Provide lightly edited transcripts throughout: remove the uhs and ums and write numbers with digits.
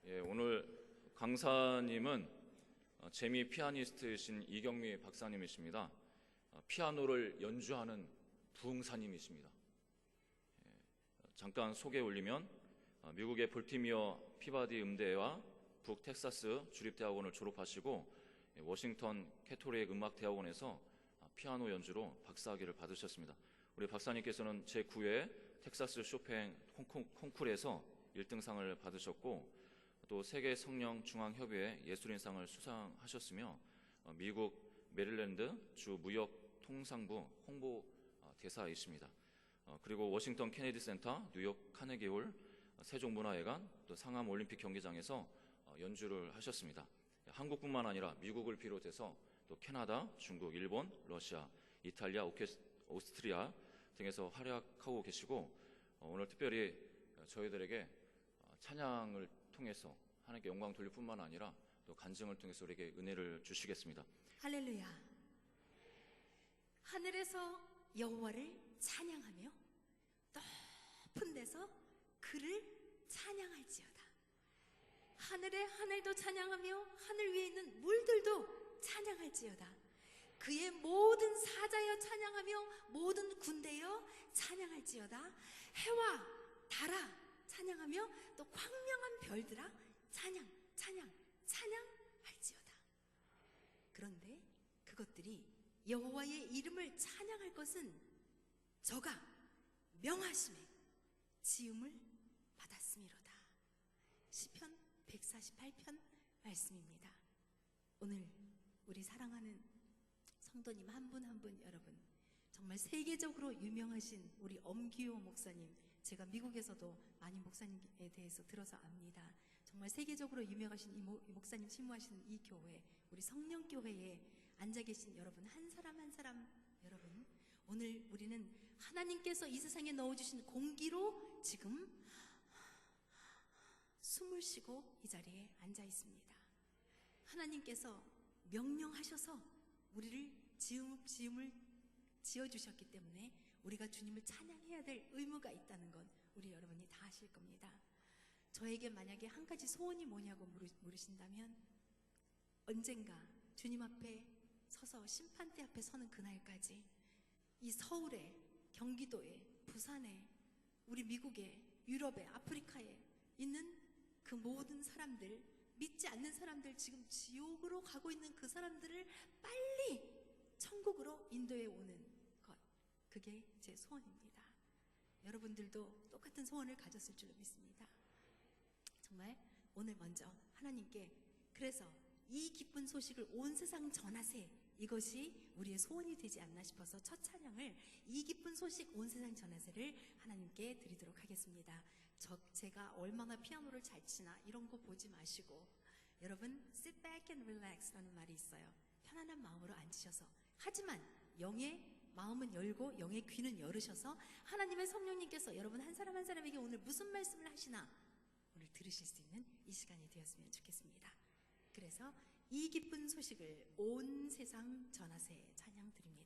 예, 오늘 강사님은 재미 피아니스트이신 이경미 박사님이십니다. 피아노를 연주하는 부흥사님이십니다. 잠깐 소개 올리면 미국의 볼티미어 피바디 음대와 북텍사스 주립대학원을 졸업하시고 워싱턴 캐톨릭 음악대학원에서 피아노 연주로 박사학위를 받으셨습니다. 우리 박사님께서는 제9회 텍사스 쇼팽 콩쿠르에서 1등상을 받으셨고 또 세계 성령 중앙협의회 예술인상을 수상하셨으며 미국 메릴랜드 주 무역 통상부 홍보 대사이십니다. 그리고 워싱턴 케네디 센터, 뉴욕 카네기홀, 세종문화회관, 또 상암 올림픽 경기장에서 연주를 하셨습니다. 한국뿐만 아니라 미국을 비롯해서 또 캐나다, 중국, 일본, 러시아, 이탈리아, 오스트리아 등에서 활약하고 계시고 오늘 특별히 저희들에게 찬양을 통해서 하나님께 영광 돌릴 뿐만 아니라 또 간증을 통해서 우리에게 은혜를 주시겠습니다. 할렐루야. 하늘에서 여호와를 찬양하며 높은 데서 그를 찬양할지어다. 하늘의 하늘도 찬양하며 하늘 위에 있는 물들도 찬양할지어다. 그의 모든 사자여 찬양하며 모든 군대여 찬양할지어다. 해와 달아 찬양하며 또 광명한 별들아 찬양할지어다. 그런데 그것들이 여호와의 이름을 찬양할 것은 저가 명하심에 지음을 받았음이로다. 시편 148편 말씀입니다. 오늘 우리 사랑하는 성도님 한 분 한 분 여러분, 정말 세계적으로 유명하신 우리 엄기호 목사님, 제가 미국에서도 많이 목사님에 대해서 들어서 압니다. 정말 세계적으로 유명하신 이 목사님 신무하시는 이 교회, 우리 성령교회에 앉아 계신 여러분 한 사람 한 사람 여러분, 오늘 우리는 하나님께서 이 세상에 넣어주신 공기로 지금 숨을 쉬고 이 자리에 앉아 있습니다. 하나님께서 명령하셔서 우리를 지음을 지어주셨기 때문에 우리가 주님을 찬양해야 될 의무가 있다는 건 우리 여러분이 다 아실 겁니다. 저에게 만약에 한 가지 소원이 뭐냐고 물으신다면 언젠가 주님 앞에 서서 심판대 앞에 서는 그날까지 이 서울에, 경기도에, 부산에, 우리 미국에, 유럽에, 아프리카에 있는 그 모든 사람들, 믿지 않는 사람들, 지금 지옥으로 가고 있는 그 사람들을 빨리 천국으로 인도해 오는 것, 그게 제 소원입니다. 여러분들도 똑같은 소원을 가졌을 줄로 믿습니다. 정말 오늘 먼저 하나님께 그래서 이 기쁜 소식을 온 세상 전하세, 이것이 우리의 소원이 되지 않나 싶어서 첫 찬양을 이 기쁜 소식 온 세상 전하세를 하나님께 드리도록 하겠습니다. 제가 얼마나 피아노를 잘 치나 이런 거 보지 마시고 여러분 sit back and relax 라는 말이 있어요. 편안한 마음으로 앉으셔서, 하지만 영의 마음은 열고 영의 귀는 열으셔서 하나님의 성령님께서 여러분 한 사람 한 사람에게 오늘 무슨 말씀을 하시나 오늘 들으실 수 있는 이 시간이 되었으면 좋겠습니다. 그래서 이 기쁜 소식을 온 세상 전하세 찬양 드립니다.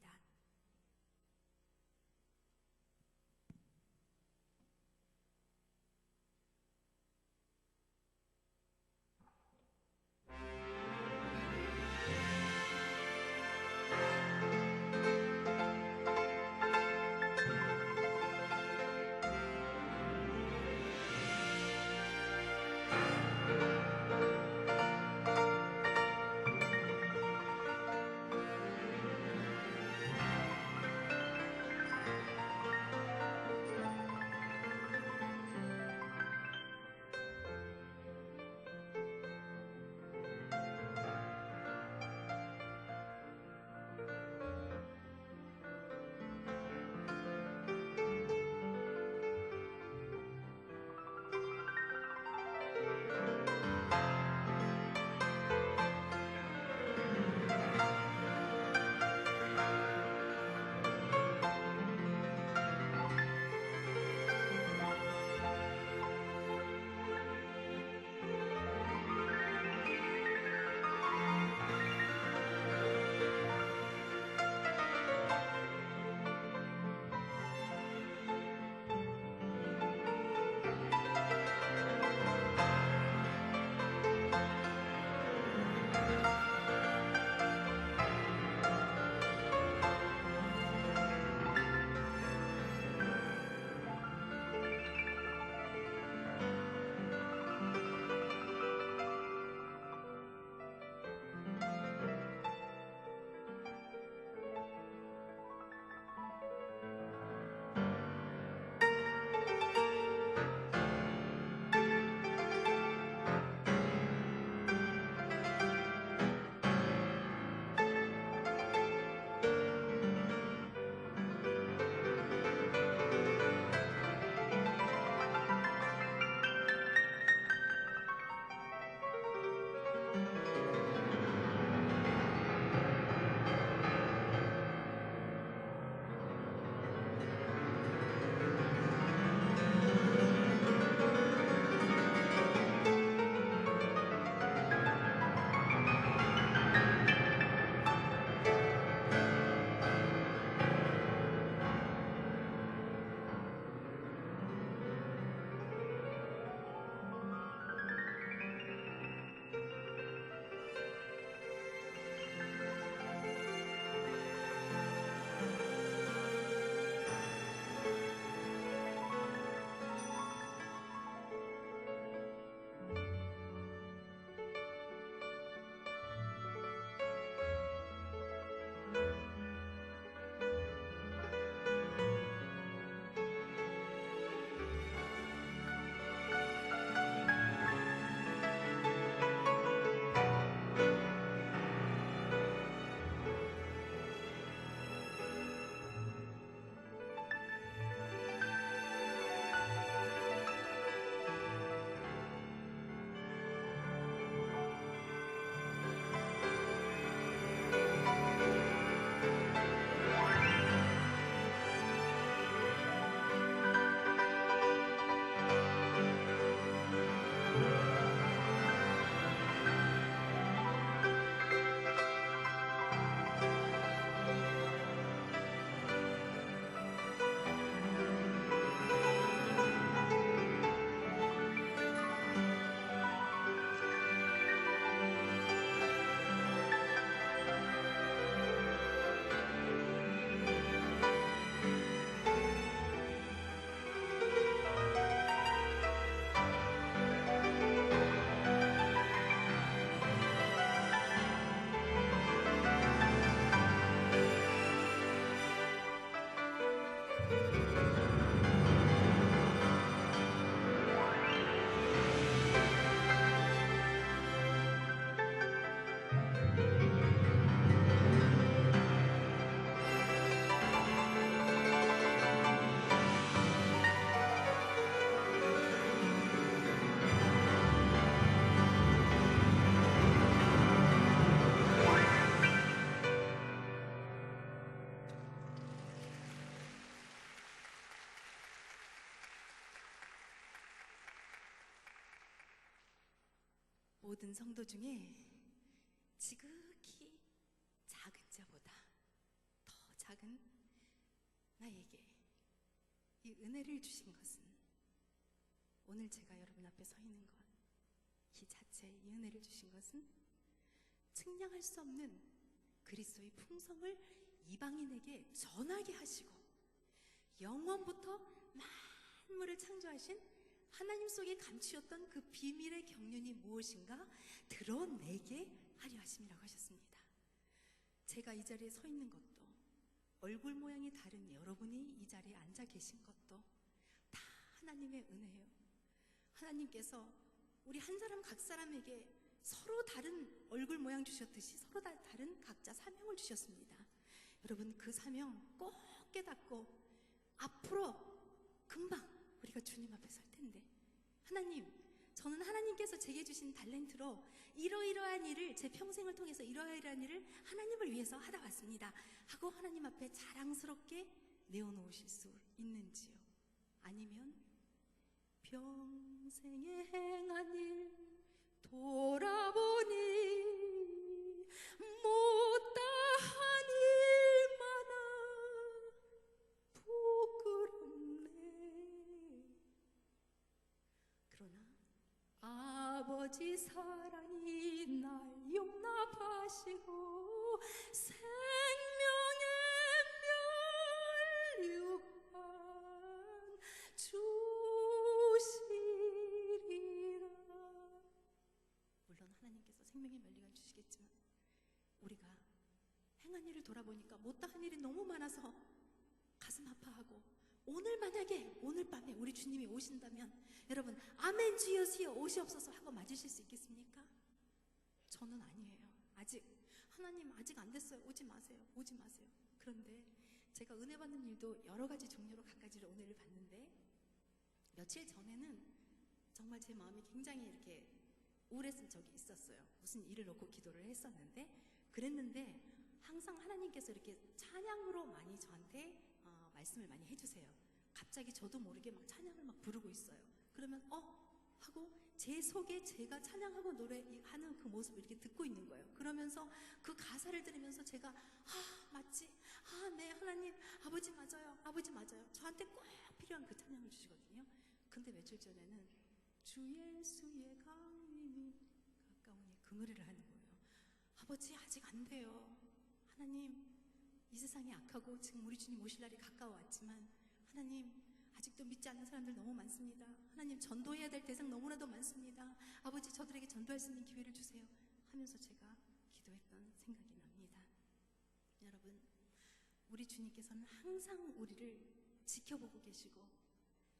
모든 성도 중에 지극히 작은 자보다 더 작은 나에게 이 은혜를 주신 것은 오늘 제가 여러분 앞에 서 있는 것, 이 자체의 이 은혜를 주신 것은 측량할 수 없는 그리스도의 풍성을 이방인에게 전하게 하시고 영원부터 만물을 창조하신 하나님 속에 감추었던 그 비밀의 경륜이 무엇인가 드러내게 하려 하심이라고 하셨습니다. 제가 이 자리에 서 있는 것도, 얼굴 모양이 다른 여러분이 이 자리에 앉아 계신 것도 다 하나님의 은혜예요. 하나님께서 우리 한 사람 각 사람에게 서로 다른 얼굴 모양 주셨듯이 서로 다른 각자 사명을 주셨습니다. 여러분, 그 사명 꼭 깨닫고 앞으로 금방 우리가 주님 앞에 설 텐데, 하나님, 저는 하나님께서 제게 주신 달란트로 이러이러한 일을, 제 평생을 통해서 이러이러한 일을 하나님을 위해서 하다 왔습니다 하고 하나님 앞에 자랑스럽게 내어놓으실 수 있는지요? 아니면 평생에 행한 일 돌아보니 못다한 일마나 부끄럽네. 그러나 아버지 사랑이 날 용납하시고 생명의 면류관 주시리라. 물론 하나님께서 생명의 면류관 주시겠지만 우리가 행한 일을 돌아보니까 못다한 일이 너무 많아서 가슴 아파하고, 오늘 만약에 오늘 밤에 우리 주님이 오신다면 여러분 아멘 주여 주여 오시옵소서 하고 맞으실 수 있겠습니까? 저는 아니에요. 아직 하나님 아직 안 됐어요. 오지 마세요. 오지 마세요. 그런데 제가 은혜 받는 일도 여러 가지 종류로 각가지로 은혜를 받는데, 며칠 전에는 정말 제 마음이 굉장히 이렇게 우울했던 적이 있었어요. 무슨 일을 놓고 기도를 했었는데, 그랬는데 항상 하나님께서 이렇게 찬양으로 많이 저한테 말씀을 많이 해주세요. 갑자기 저도 모르게 막 찬양을 막 부르고 있어요. 그러면 하고 제 속에 제가 찬양하고 노래하는 그 모습을 이렇게 듣고 있는 거예요. 그러면서 그 가사를 들으면서 제가 맞지? 네, 하나님, 아버지 맞아요. 아버지 맞아요. 저한테 꼭 필요한 그 찬양을 주시거든요. 근데 며칠 전에는 주 예수의 강림이 가까우니 그 노래를 하는 거예요. 아버지 아직 안 돼요. 하나님, 이 세상이 악하고 지금 우리 주님 오실 날이 가까워왔지만 하나님, 아직도 믿지 않는 사람들 너무 많습니다. 하나님, 전도해야 될 대상 너무나도 많습니다. 아버지, 저들에게 전도할 수 있는 기회를 주세요 하면서 제가 기도했던 생각이 납니다. 여러분, 우리 주님께서는 항상 우리를 지켜보고 계시고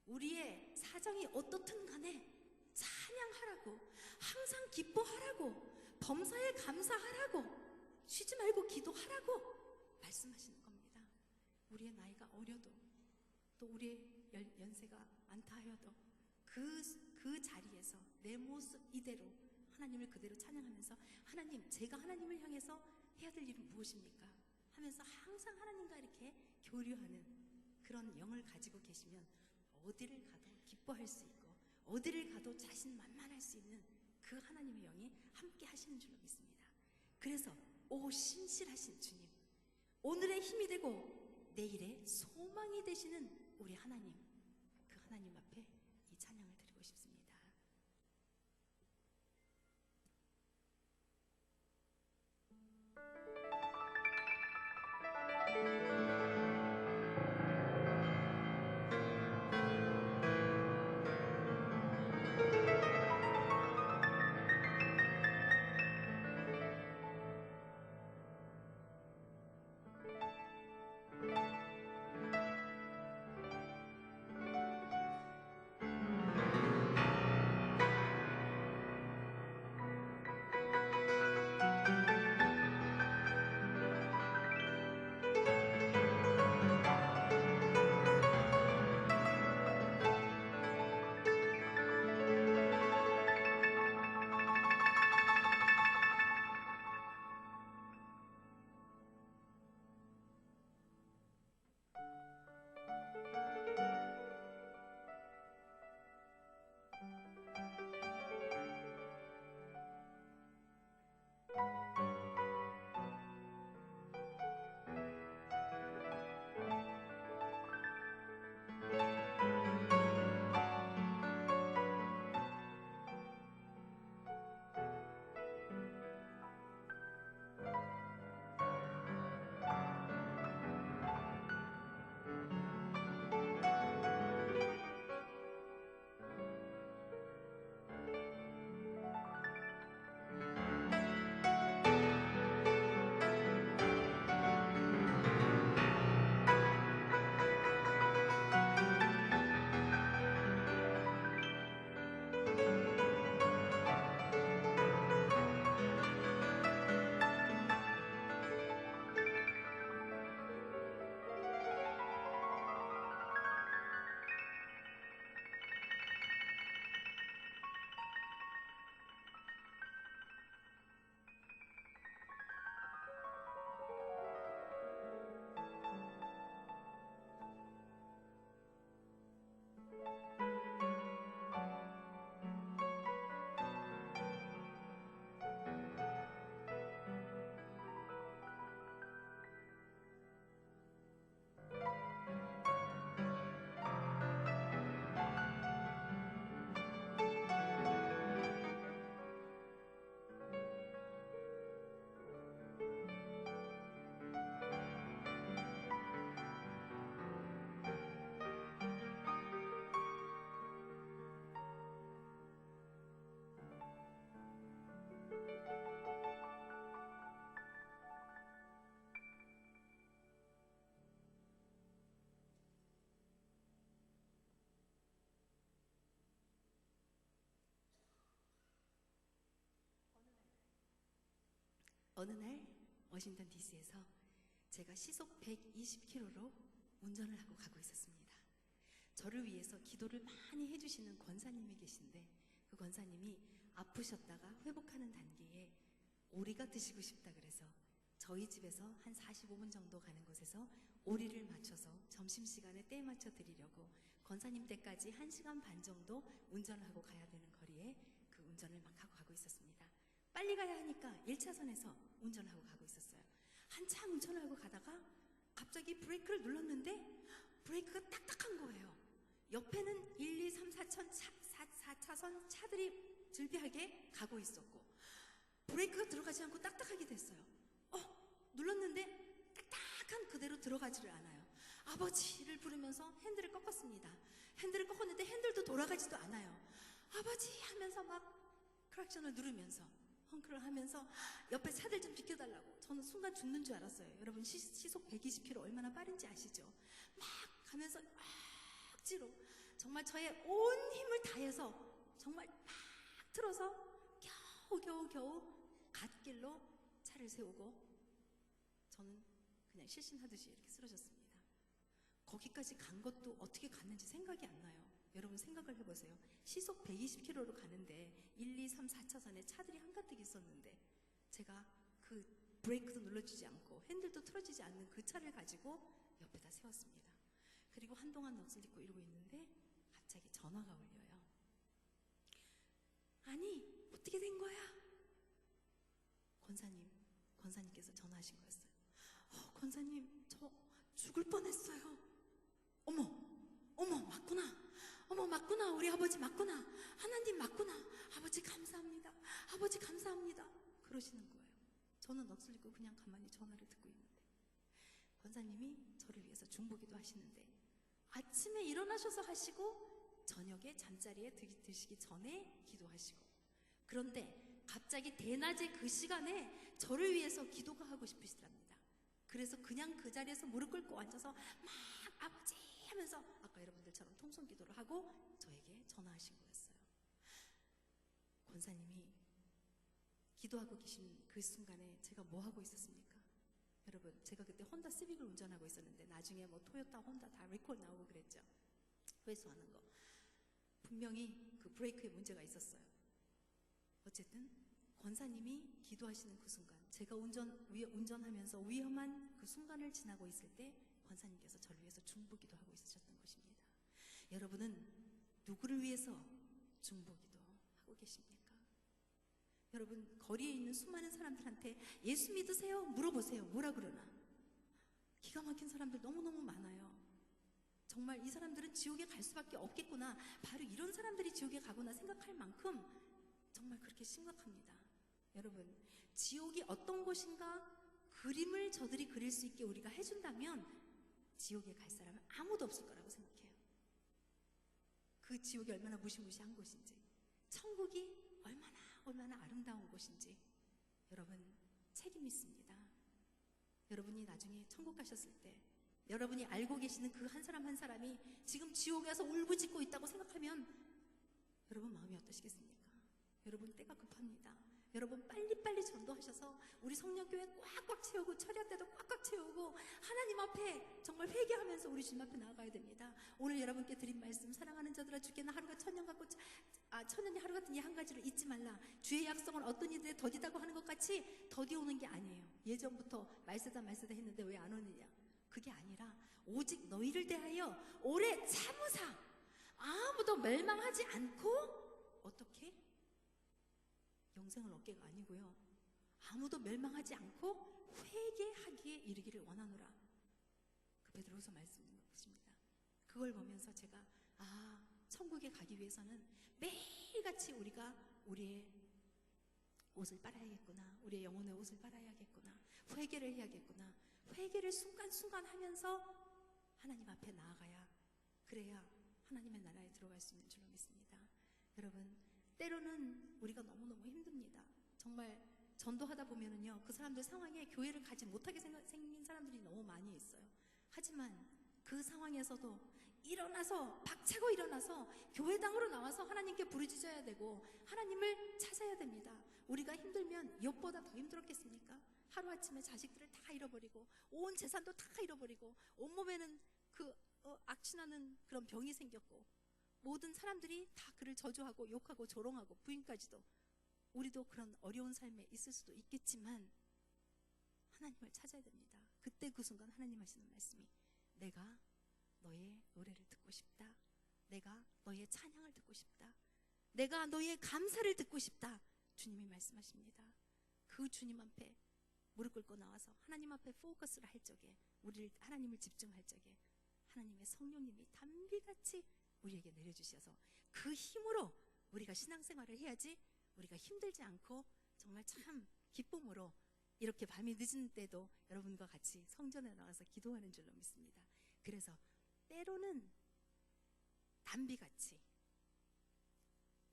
우리의 사정이 어떻든 간에 찬양하라고, 항상 기뻐하라고, 범사에 감사하라고, 쉬지 말고 기도하라고 말씀하시는 겁니다. 우리의 나이가 어려도, 또 우리의 연세가 많다 하여도 그 자리에서 내 모습 이대로 하나님을 그대로 찬양하면서, 하나님, 제가 하나님을 향해서 해야 될 일은 무엇입니까? 하면서 항상 하나님과 이렇게 교류하는 그런 영을 가지고 계시면 어디를 가도 기뻐할 수 있고 어디를 가도 자신만만할 수 있는 그 하나님의 영이 함께 하시는 줄로 믿습니다. 그래서 오 신실하신 주님, 오늘의 힘이 되고 내일의 소망이 되시는 우리 하나님, 그 하나님 앞에 이 찬양을 드리고 싶습니다. 어느 날 워싱턴 DC에서 제가 시속 120km로 운전을 하고 가고 있었습니다. 저를 위해서 기도를 많이 해주시는 권사님이 계신데 그 권사님이 아프셨다가 회복하는 단계에 오리가 드시고 싶다 그래서 저희 집에서 한 45분 정도 가는 곳에서 오리를 맞춰서 점심시간에 때에 맞춰 드리려고 권사님 댁까지 1시간 반 정도 운전을 하고 가야 되는 거리에 그 운전을 막 하고 가고 있었습니다. 빨리 가야 하니까 1차선에서 운전을 하고 가고 있었어요. 한참 운전을 하고 가다가 갑자기 브레이크를 눌렀는데 브레이크가 딱딱한 거예요. 옆에는 1, 2, 3, 4차선 차들이 즐비하게 가고 있었고 브레이크가 들어가지 않고 딱딱하게 됐어요. 눌렀는데 딱딱한 그대로 들어가지를 않아요. 아버지를 부르면서 핸들을 꺾었습니다. 핸들을 꺾었는데 핸들도 돌아가지도 않아요. 아버지 하면서 막 크락션을 누르면서 헝크를 하면서 옆에 차들 좀 비켜달라고. 저는 순간 죽는 줄 알았어요. 여러분 시속 120km 얼마나 빠른지 아시죠? 막 가면서 억지로 정말 저의 온 힘을 다해서 정말 막 틀어서 겨우 갓길로 차를 세우고 저는 그냥 실신하듯이 이렇게 쓰러졌습니다. 거기까지 간 것도 어떻게 갔는지 생각이 안 나요. 여러분 생각을 해보세요. 시속 120km로 가는데 1, 2, 3, 4차선에 차들이 한가득 있었는데 제가 그 브레이크도 눌러주지 않고 핸들도 틀어지지 않는 그 차를 가지고 옆에다 세웠습니다. 그리고 한동안 넋을 잃고 이러고 있는데 갑자기 전화가 울려요. 아니 어떻게 된 거야? 권사님께서 전화하신 거였어요. 권사님 저 죽을 뻔했어요. 어머 맞구나. 우리 아버지 맞구나. 하나님 맞구나. 아버지 감사합니다. 아버지 감사합니다. 그러시는 거예요. 저는 넋을 잃고 그냥 가만히 전화를 듣고 있는데 권사님이 저를 위해서 중보기도 하시는데 아침에 일어나셔서 하시고 저녁에 잠자리에 드시기 전에 기도하시고 그런데 갑자기 대낮에 그 시간에 저를 위해서 기도가 하고 싶으시답니다. 그래서 그냥 그 자리에서 무릎 꿇고 앉아서 막 아버지 하면서 아까 여러분들처럼 통성 기도를 하고 저에게 전화하신 거였어요. 권사님이 기도하고 계신 그 순간에 제가 뭐 하고 있었습니까? 여러분 제가 그때 혼다 시빅을 운전하고 있었는데 나중에 뭐 토요타, 혼다 다 리콜 나오고 그랬죠. 회수하는 거. 분명히 그 브레이크에 문제가 있었어요. 어쨌든 권사님이 기도하시는 그 순간 제가 운전하면서 위험한 그 순간을 지나고 있을 때 권사님께서 저를 위해서 중보기도 하고 있으셨던 것입니다. 여러분은 누구를 위해서 중보기도 하고 계십니까? 여러분 거리에 있는 수많은 사람들한테 예수 믿으세요? 물어보세요. 뭐라 그러나? 기가 막힌 사람들 너무너무 많아요. 정말 이 사람들은 지옥에 갈 수밖에 없겠구나. 바로 이런 사람들이 지옥에 가구나 생각할 만큼 정말 그렇게 심각합니다. 여러분 지옥이 어떤 곳인가 그림을 저들이 그릴 수 있게 우리가 해준다면 지옥에 갈 사람은 아무도 없을 거라고 생각해요. 그 지옥이 얼마나 무시무시한 곳인지 천국이 얼마나 아름다운 곳인지 여러분 책임 있습니다. 여러분이 나중에 천국 가셨을 때 여러분이 알고 계시는 그 한 사람 한 사람이 지금 지옥에서 울부짖고 있다고 생각하면 여러분 마음이 어떠시겠습니까? 여러분 때가 급합니다. 여러분 빨리빨리 전도하셔서 우리 성령교회 꽉꽉 채우고 철야 때도 꽉꽉 채우고 하나님 앞에 정말 회개하면서 우리 주님 앞에 나아가야 됩니다. 오늘 여러분께 드린 말씀 사랑하는 자들아 주께는 하루가 천년 같고 천년이 하루 같은 이 한 가지를 잊지 말라. 주의 약속은 어떤 이들에 더디다고 하는 것 같이 더디 오는 게 아니에요. 예전부터 말세다 했는데 왜 안 오느냐. 그게 아니라 오직 너희를 대하여 오래 참으사 아무도 멸망하지 않고 어떻게? 영생을 얻게가 아니고요. 아무도 멸망하지 않고 회개하기에 이르기를 원하노라. 그 베드로후서 말씀인 것입니다. 그걸 보면서 제가 천국에 가기 위해서는 매일같이 우리가 우리의 옷을 빨아야겠구나. 우리의 영혼의 옷을 빨아야겠구나. 회개를 해야겠구나. 회개를 순간순간 하면서 하나님 앞에 나아가야 그래야 하나님의 나라에 들어갈 수 있는 줄로 믿습니다. 여러분 때로는 우리가 너무너무 힘듭니다. 정말 전도하다 보면은요 그 사람들 상황에 교회를 가지 못하게 생긴 사람들이 너무 많이 있어요. 하지만 그 상황에서도 일어나서 박차고 일어나서 교회당으로 나와서 하나님께 부르짖어야 되고 하나님을 찾아야 됩니다. 우리가 힘들면 욥보다 더 힘들었겠습니까? 하루아침에 자식들을 다 잃어버리고 온 재산도 다 잃어버리고 온몸에는 그 악취나는 그런 병이 생겼고 모든 사람들이 다 그를 저주하고 욕하고 조롱하고 부인까지도. 우리도 그런 어려운 삶에 있을 수도 있겠지만 하나님을 찾아야 됩니다. 그때 그 순간 하나님 하시는 말씀이 내가 너의 노래를 듣고 싶다. 내가 너의 찬양을 듣고 싶다. 내가 너의 감사를 듣고 싶다. 주님이 말씀하십니다. 그 주님 앞에 무릎 꿇고 나와서 하나님 앞에 포커스를 할 적에 하나님을 집중할 적에 하나님의 성령님이 단비같이 우리에게 내려주셔서 그 힘으로 우리가 신앙생활을 해야지 우리가 힘들지 않고 정말 참 기쁨으로 이렇게 밤이 늦은 때도 여러분과 같이 성전에 나와서 기도하는 줄로 믿습니다. 그래서 때로는 단비같이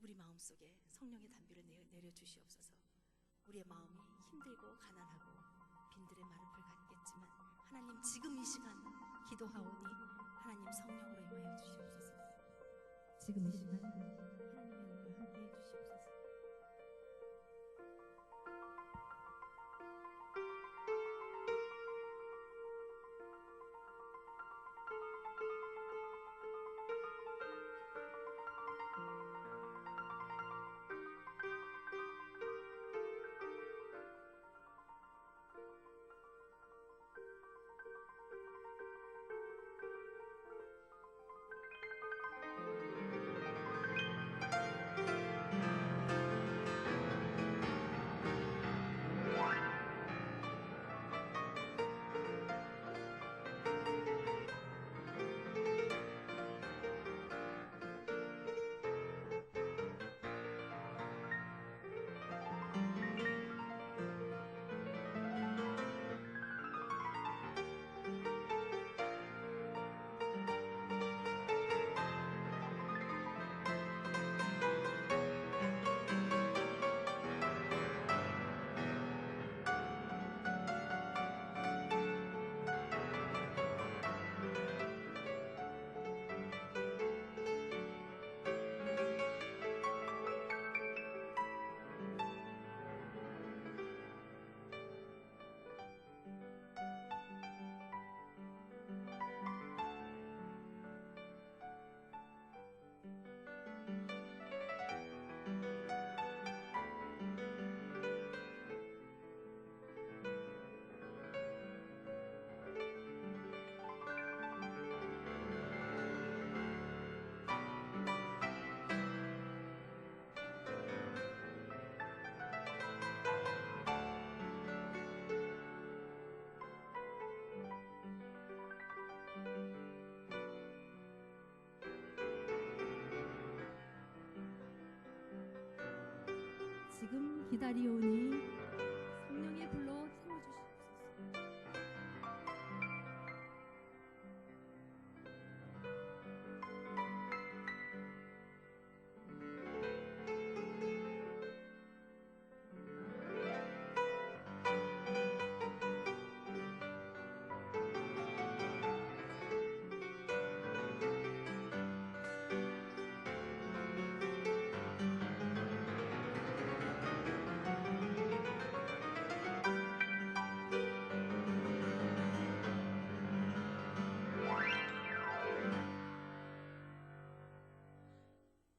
우리 마음속에 성령의 단비를 내려주시옵소서. 우리의 마음이 힘들고 가난하고 빈들의 마름을 갖겠지만 하나님 지금 이 시간 기도하오니 하나님 성령으로 임하여 주시옵소서. 지금 이 시간 하나님의 은혜로 함께해 주시옵소서. 지금 기다리오니 성령의 불로 채워주시옵소서.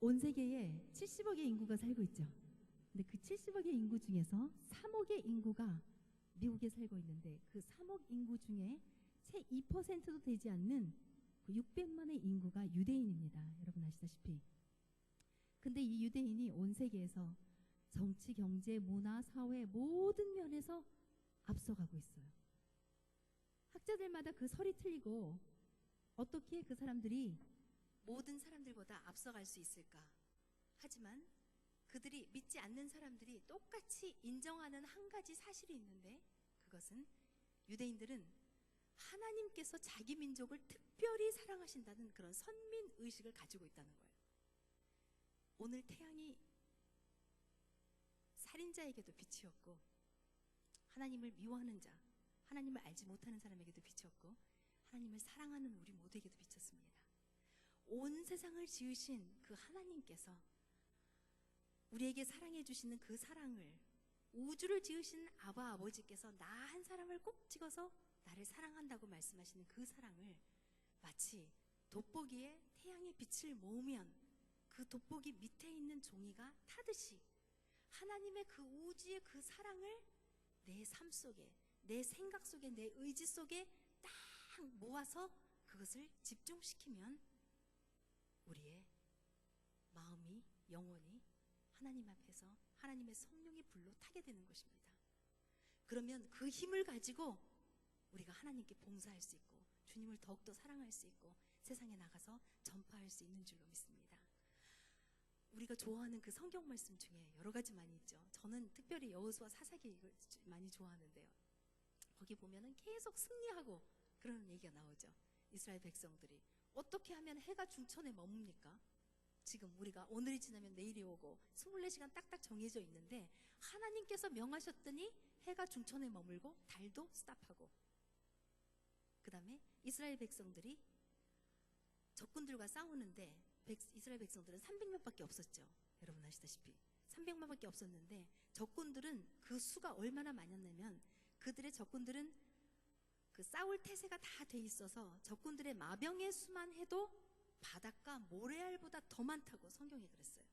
온 세계에 70억의 인구가 살고 있죠. 근데 그 70억의 인구 중에서 3억의 인구가 미국에 살고 있는데 그 3억 인구 중에 채 2%도 되지 않는 그 600만의 인구가 유대인입니다. 여러분 아시다시피. 근데 이 유대인이 온 세계에서 정치, 경제, 문화, 사회 모든 면에서 앞서가고 있어요. 학자들마다 그 설이 틀리고 어떻게 그 사람들이 모든 사람들보다 앞서갈 수 있을까? 하지만 그들이 믿지 않는 사람들이 똑같이 인정하는 한 가지 사실이 있는데 그것은 유대인들은 하나님께서 자기 민족을 특별히 사랑하신다는 그런 선민 의식을 가지고 있다는 거예요. 오늘 태양이 살인자에게도 빛이었고 하나님을 미워하는 자, 하나님을 알지 못하는 사람에게도 빛이었고 하나님을 사랑하는 우리 모두에게도 비쳤습니다. 온 세상을 지으신 그 하나님께서 우리에게 사랑해 주시는 그 사랑을 우주를 지으신 아바 아버지께서 나 한 사람을 꼭 찍어서 나를 사랑한다고 말씀하시는 그 사랑을 마치 돋보기에 태양의 빛을 모으면 그 돋보기 밑에 있는 종이가 타듯이 하나님의 그 우주의 그 사랑을 내 삶 속에, 내 생각 속에, 내 의지 속에 딱 모아서 그것을 집중시키면 우리의 마음이, 영혼이 하나님 앞에서 하나님의 성령의 불로 타게 되는 것입니다. 그러면 그 힘을 가지고 우리가 하나님께 봉사할 수 있고 주님을 더욱더 사랑할 수 있고 세상에 나가서 전파할 수 있는 줄로 믿습니다. 우리가 좋아하는 그 성경 말씀 중에 여러 가지 많이 있죠. 저는 특별히 여호수아 사사기 많이 좋아하는데요. 거기 보면은 계속 승리하고 그러는 얘기가 나오죠. 이스라엘 백성들이 어떻게 하면 해가 중천에 머뭅니까? 지금 우리가 오늘이 지나면 내일이 오고 24시간 딱딱 정해져 있는데 하나님께서 명하셨더니 해가 중천에 머물고 달도 스탑하고, 그 다음에 이스라엘 백성들이 적군들과 싸우는데 이스라엘 백성들은 300명밖에 없었죠. 여러분 아시다시피 300만밖에 없었는데 적군들은 그 수가 얼마나 많았냐면 그들의 적군들은 그 싸울 태세가 다 돼 있어서 적군들의 마병의 수만 해도 바닷가 모래알보다 더 많다고 성경이 그랬어요.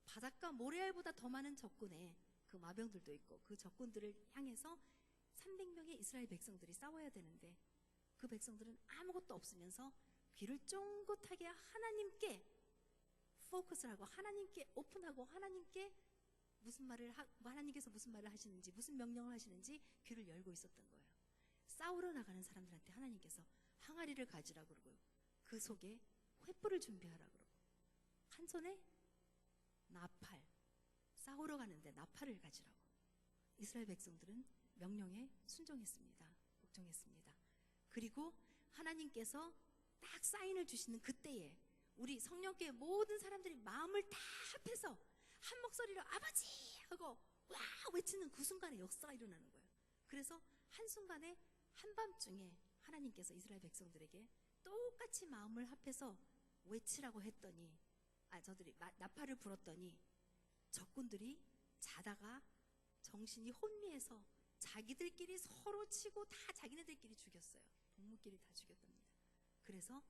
바닷가 모래알보다 더 많은 적군에 그 마병들도 있고 그 적군들을 향해서 300명의 이스라엘 백성들이 싸워야 되는데 그 백성들은 아무것도 없으면서 귀를 쫑긋하게 하나님께 포커스를 하고 하나님께 오픈하고 하나님께 하나님께서 무슨 말을 하시는지 무슨 명령을 하시는지 귀를 열고 있었던 거예요. 싸우러 나가는 사람들한테 하나님께서 항아리를 가지라 그러고 그 속에 횃불을 준비하라 그러고 한 손에 나팔, 싸우러 가는데 나팔을 가지라고. 이스라엘 백성들은 명령에 순종했습니다. 복종했습니다. 그리고 하나님께서 딱 사인을 주시는 그때에 우리 성령교회 모든 사람들이 마음을 다 합해서 한 목소리로 아버지 하고 와 외치는 그 순간에 역사가 일어나는 거예요. 그래서 한순간에 한밤중에 하나님께서 이스라엘 백성들에게 똑같이 마음을 합해서 외치라고 했더니 저들이 나팔을 불었더니 적군들이 자다가 정신이 혼미해서 자기들끼리 서로 치고 다 자기네들끼리 죽였어요. 동무끼리 다 죽였답니다. 그래서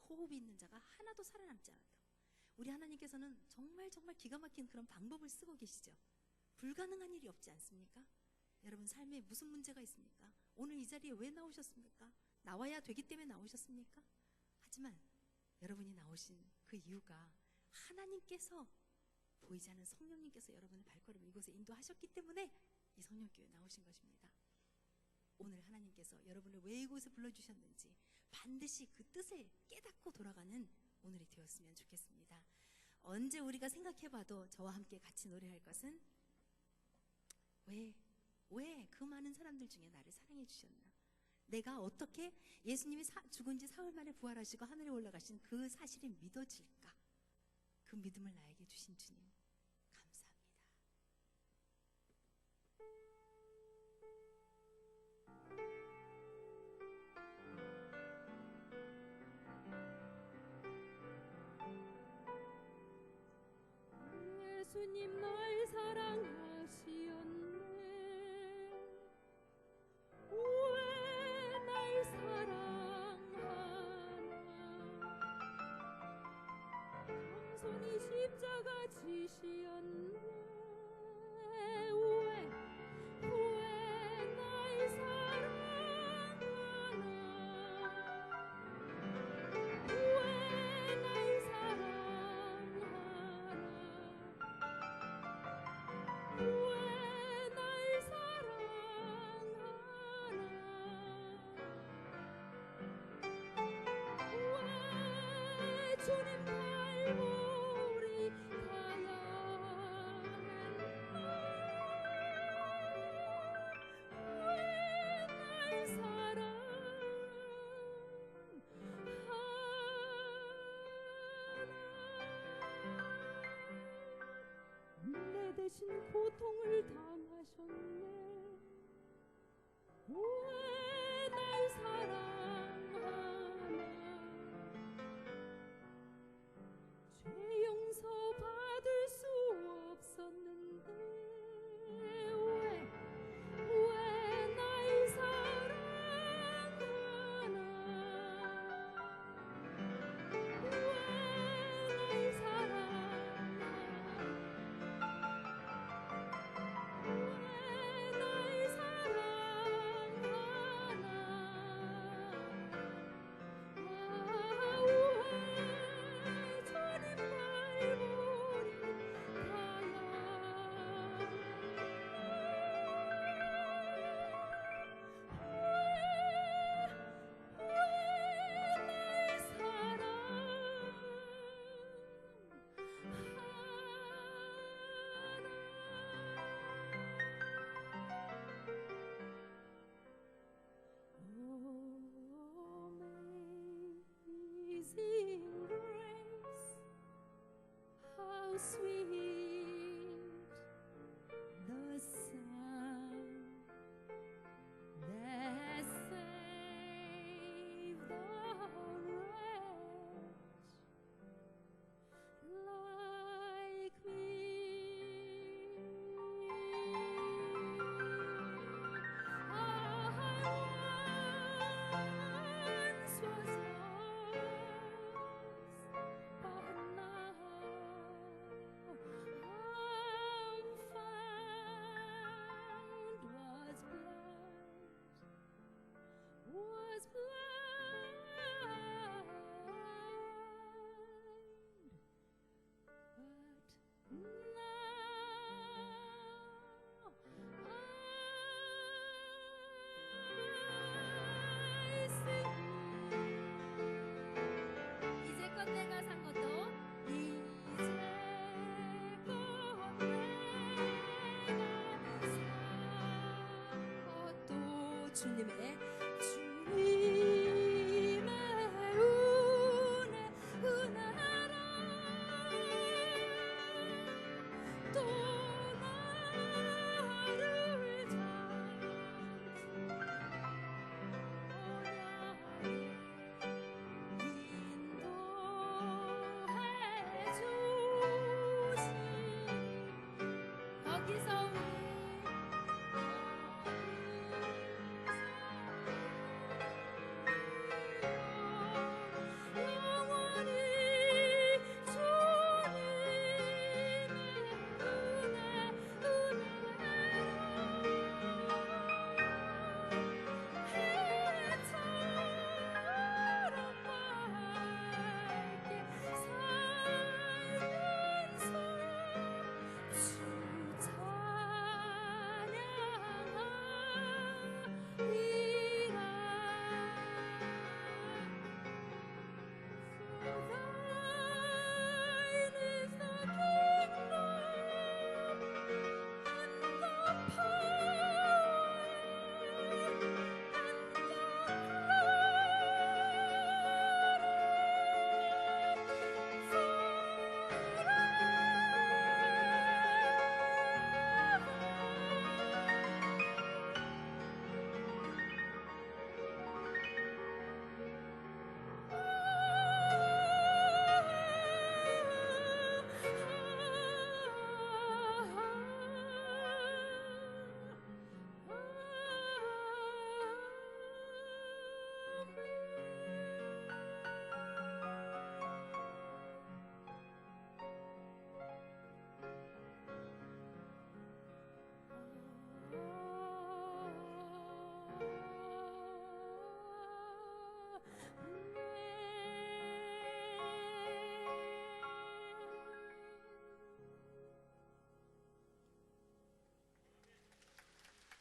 호흡이 있는 자가 하나도 살아남지 않았다. 우리 하나님께서는 정말 기가 막힌 그런 방법을 쓰고 계시죠. 불가능한 일이 없지 않습니까? 여러분 삶에 무슨 문제가 있습니까? 오늘 이 자리에 왜 나오셨습니까? 나와야 되기 때문에 나오셨습니까? 하지만 여러분이 나오신 그 이유가 하나님께서 보이지 않는 성령님께서 여러분의 발걸음을 이곳에 인도하셨기 때문에 이 성령교회에 나오신 것입니다. 오늘 하나님께서 여러분을 왜 이곳에 불러주셨는지 반드시 그 뜻을 깨닫고 돌아가는 오늘이 되었으면 좋겠습니다. 언제 우리가 생각해봐도 저와 함께 같이 노래할 것은 왜 그 많은 사람들 중에 나를 사랑해 주셨나? 내가 어떻게 예수님이 죽은 지 사흘 만에 부활하시고 하늘에 올라가신 그 사실이 믿어질까? 그 믿음을 나에게 주신 주님 감사합니다. 예수님 날 사랑하시었네. 왜 날 사랑하나? 장손이 십자가 지시었네. 왜 날 사랑하나? 왜 날 사랑하나? 왜 날 사랑하나? 왜 주님 발볼이 가야 했나? 왜 날 사랑하나? 내 대신 고통을 당하셨네. 왜 날 사랑하나? 죄 용서 받을 수 없었는데 왜 sweet the sound that saved the wretch like me. I once was lost, but now I'm found. Was blind, but now I see. 이제껏 내가 산 것도 이제껏 내가 산 것도 주님의 은혜라. 또 나를 인도해 주신 거기서 영원히 해처럼 밝게 살면서 주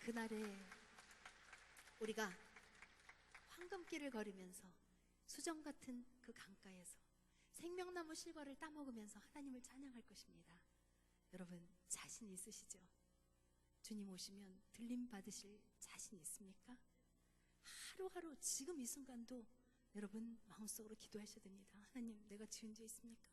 그날에 우리가 황금길을 걸으면서 수정 같은 그 강가에서 생명나무 실과를 따먹으면서 하나님을 찬양할 것입니다. 여러분 자신 있으시죠? 주님 오시면 들림 받으실 자신 있습니까? 하루하루 지금 이 순간도 여러분 마음속으로 기도하셔야 됩니다. 하나님, 내가 지은 죄 있습니까?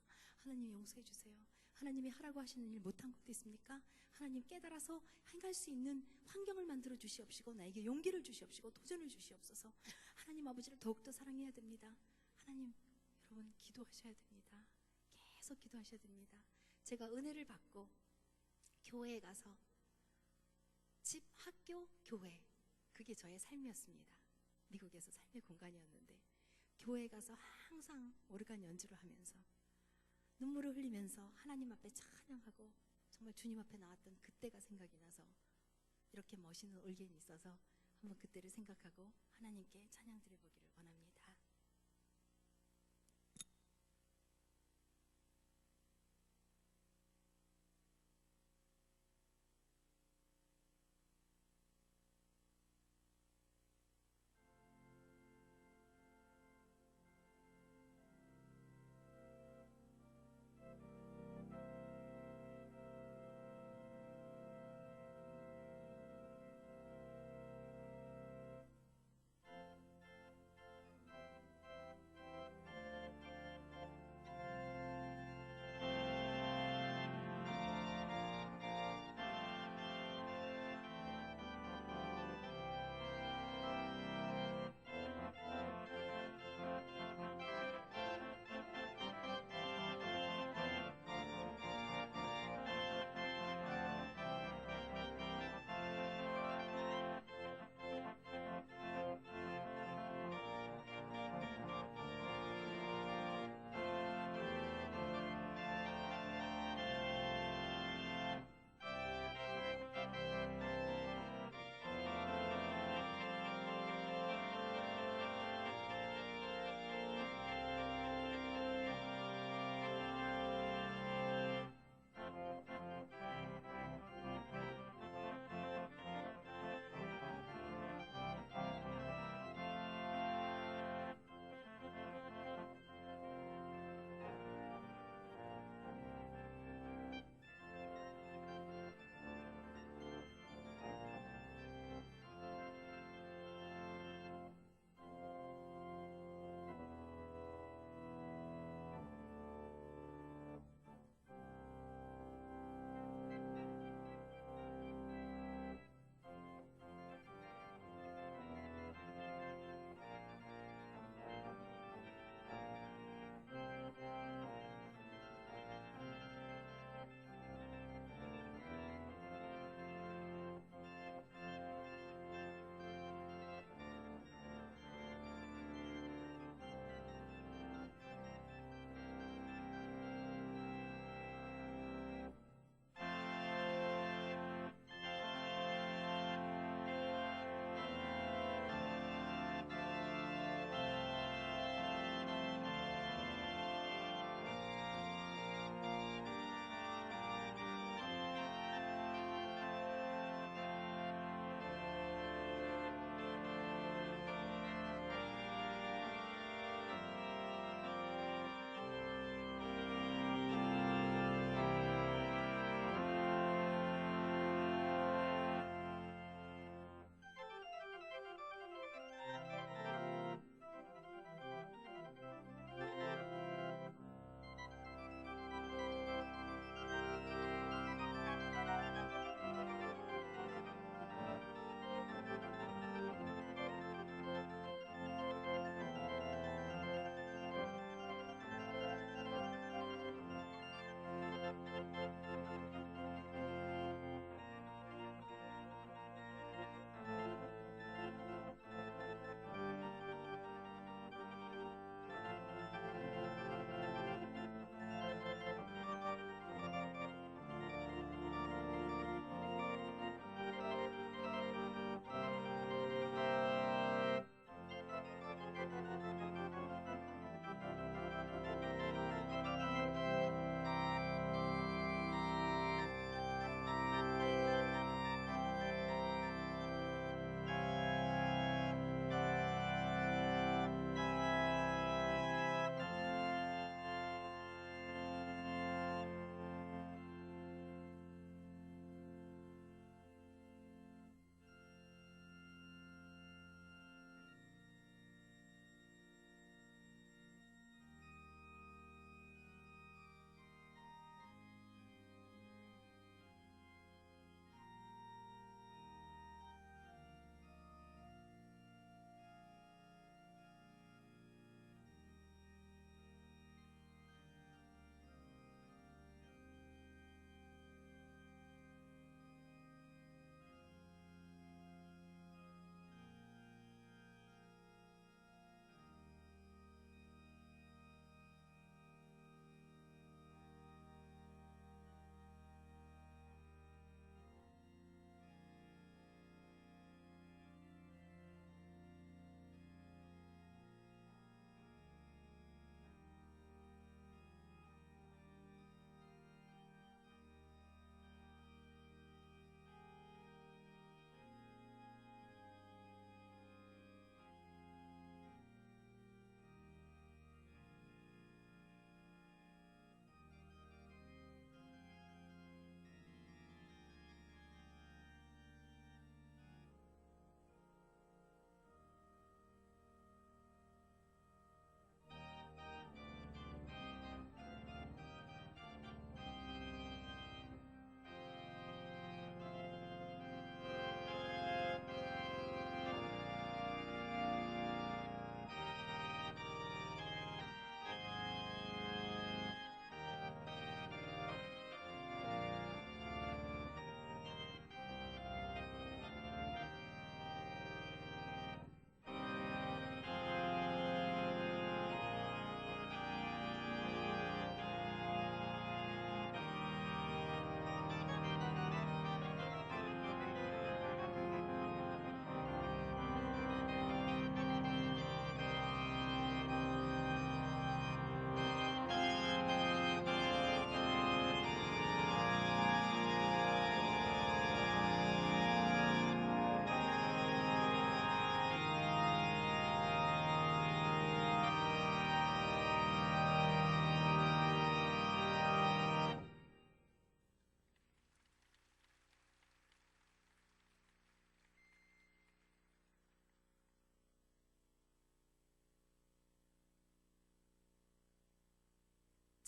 하나님 용서해 주세요. 하나님이 하라고 하시는 일 못한 것도 있습니까? 하나님 깨달아서 행할 수 있는 환경을 만들어 주시옵시고 나에게 용기를 주시옵시고 도전을 주시옵소서. 하나님 아버지를 더욱더 사랑해야 됩니다. 하나님, 여러분 기도하셔야 됩니다. 계속 기도하셔야 됩니다. 제가 은혜를 받고 교회에 가서 집, 학교, 교회, 그게 저의 삶이었습니다. 미국에서 삶의 공간이었는데 교회에 가서 항상 오르간 연주를 하면서 눈물을 흘리면서 하나님 앞에 찬양하고 정말 주님 앞에 나왔던 그때가 생각이 나서 이렇게 멋있는 올게임이 있어서 한번 그때를 생각하고 하나님께 찬양 드려보기를 원합니다.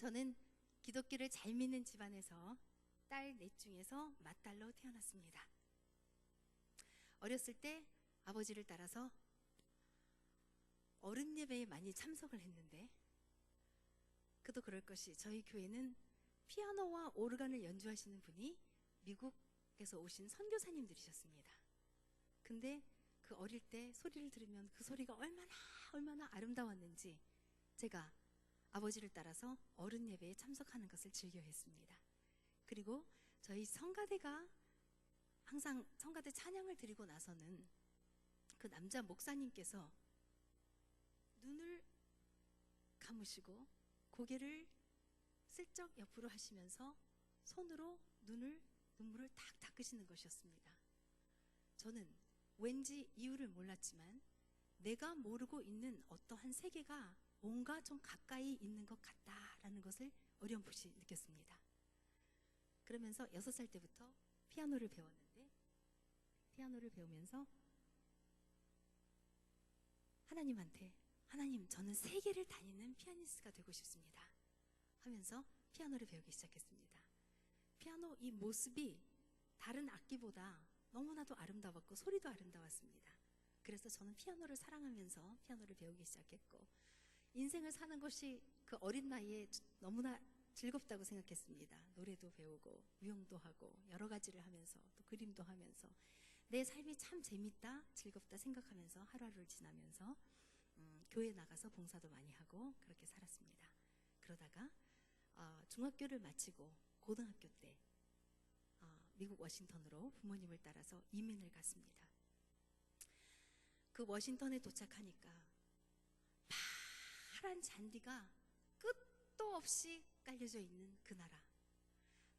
저는 기독교를 잘 믿는 집안에서 딸 넷 중에서 맏딸로 태어났습니다. 어렸을 때 아버지를 따라서 어른 예배에 많이 참석을 했는데, 그도 그럴 것이 저희 교회는 피아노와 오르간을 연주하시는 분이 미국에서 오신 선교사님들이셨습니다. 근데 그 어릴 때 소리를 들으면 그 소리가 얼마나 아름다웠는지 제가 아버지를 따라서 어른 예배에 참석하는 것을 즐겨했습니다. 그리고 저희 성가대가 항상 성가대 찬양을 드리고 나서는 그 남자 목사님께서 눈을 감으시고 고개를 슬쩍 옆으로 하시면서 손으로 눈물을 탁 닦으시는 것이었습니다. 저는 왠지 이유를 몰랐지만 내가 모르고 있는 어떠한 세계가 뭔가 좀 가까이 있는 것 같다라는 것을 어렴풋이 느꼈습니다. 그러면서 6살 때부터 피아노를 배웠는데, 피아노를 배우면서 하나님한테, 하나님, 저는 세계를 다니는 피아니스트가 되고 싶습니다 하면서 피아노를 배우기 시작했습니다. 피아노 이 모습이 다른 악기보다 너무나도 아름다웠고 소리도 아름다웠습니다. 그래서 저는 피아노를 사랑하면서 피아노를 배우기 시작했고, 인생을 사는 것이 그 어린 나이에 너무나 즐겁다고 생각했습니다. 노래도 배우고 무용도 하고 여러 가지를 하면서 또 그림도 하면서 내 삶이 참 재밌다, 즐겁다 생각하면서 하루하루를 지나면서 교회 나가서 봉사도 많이 하고 그렇게 살았습니다. 그러다가 중학교를 마치고 고등학교 때 미국 워싱턴으로 부모님을 따라서 이민을 갔습니다. 그 워싱턴에 도착하니까 파란 잔디가 끝도 없이 깔려져 있는 그 나라,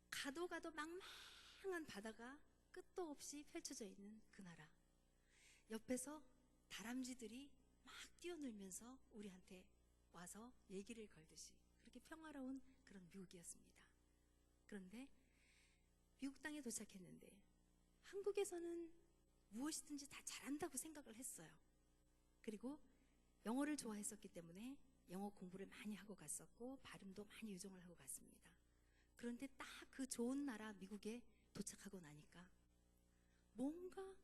가도 망망한 바다가 끝도 없이 펼쳐져 있는 그 나라, 옆에서 다람쥐들이 막 뛰어놀면서 우리한테 와서 얘기를 걸듯이 그렇게 평화로운 그런 미국이었습니다. 그런데 미국 땅에 도착했는데 한국에서는 무엇이든지 다 잘한다고 생각을 했어요. 그리고 영어를 좋아했었기 때문에 영어 공부를 많이 하고 갔었고 발음도 많이 유종을 하고 갔습니다. 그런데 딱 그 좋은 나라 미국에 도착하고 나니까 뭔가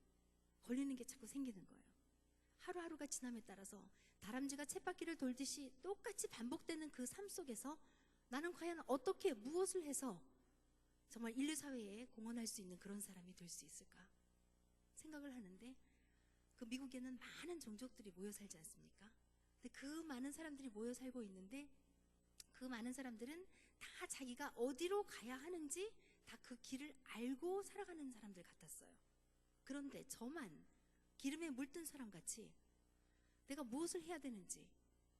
걸리는 게 자꾸 생기는 거예요. 하루하루가 지남에 따라서 다람쥐가 쳇바퀴를 돌듯이 똑같이 반복되는 그 삶 속에서 나는 과연 어떻게 무엇을 해서 정말 인류 사회에 공헌할 수 있는 그런 사람이 될 수 있을까 생각을 하는데, 그 미국에는 많은 종족들이 모여 살지 않습니까? 근데 그 많은 사람들이 모여 살고 있는데 그 많은 사람들은 다 자기가 어디로 가야 하는지 다 그 길을 알고 살아가는 사람들 같았어요. 그런데 저만 기름에 물든 사람 같이 내가 무엇을 해야 되는지,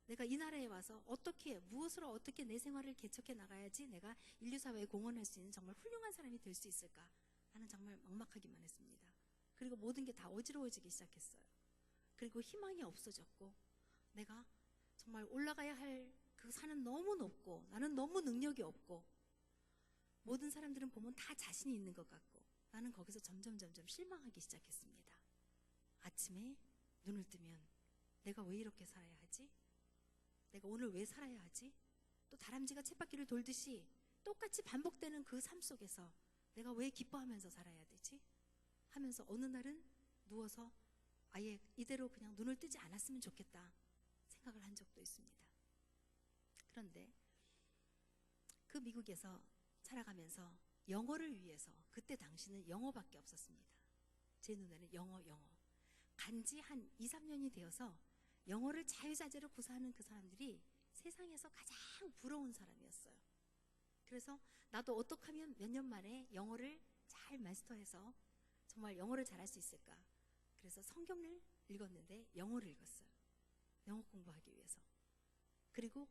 내가 이 나라에 와서 무엇으로 어떻게 내 생활을 개척해 나가야지 내가 인류 사회에 공헌할 수 있는 정말 훌륭한 사람이 될 수 있을까 하는 정말 막막하기만 했습니다. 그리고 모든 게 다 어지러워지기 시작했어요. 그리고 희망이 없어졌고, 내가 정말 올라가야 할 그 산은 너무 높고 나는 너무 능력이 없고, 모든 사람들은 보면 다 자신이 있는 것 같고 나는 거기서 점점 실망하기 시작했습니다. 아침에 눈을 뜨면 내가 왜 이렇게 살아야 하지? 내가 오늘 왜 살아야 하지? 또 다람쥐가 쳇바퀴를 돌듯이 똑같이 반복되는 그 삶 속에서 내가 왜 기뻐하면서 살아야 되지? 하면서 어느 날은 누워서 아예 이대로 그냥 눈을 뜨지 않았으면 좋겠다 생각을 한 적도 있습니다. 그런데 그 미국에서 살아가면서 영어를 위해서, 그때 당시는 영어밖에 없었습니다. 제 눈에는 영어. 간지 한 2, 3년이 되어서 영어를 자유자재로 구사하는 그 사람들이 세상에서 가장 부러운 사람이었어요. 그래서 나도 어떻게 하면 몇 년 만에 영어를 잘 마스터해서 정말 영어를 잘할 수 있을까? 그래서 성경을 읽었는데 영어를 읽었어요. 영어 공부하기 위해서. 그리고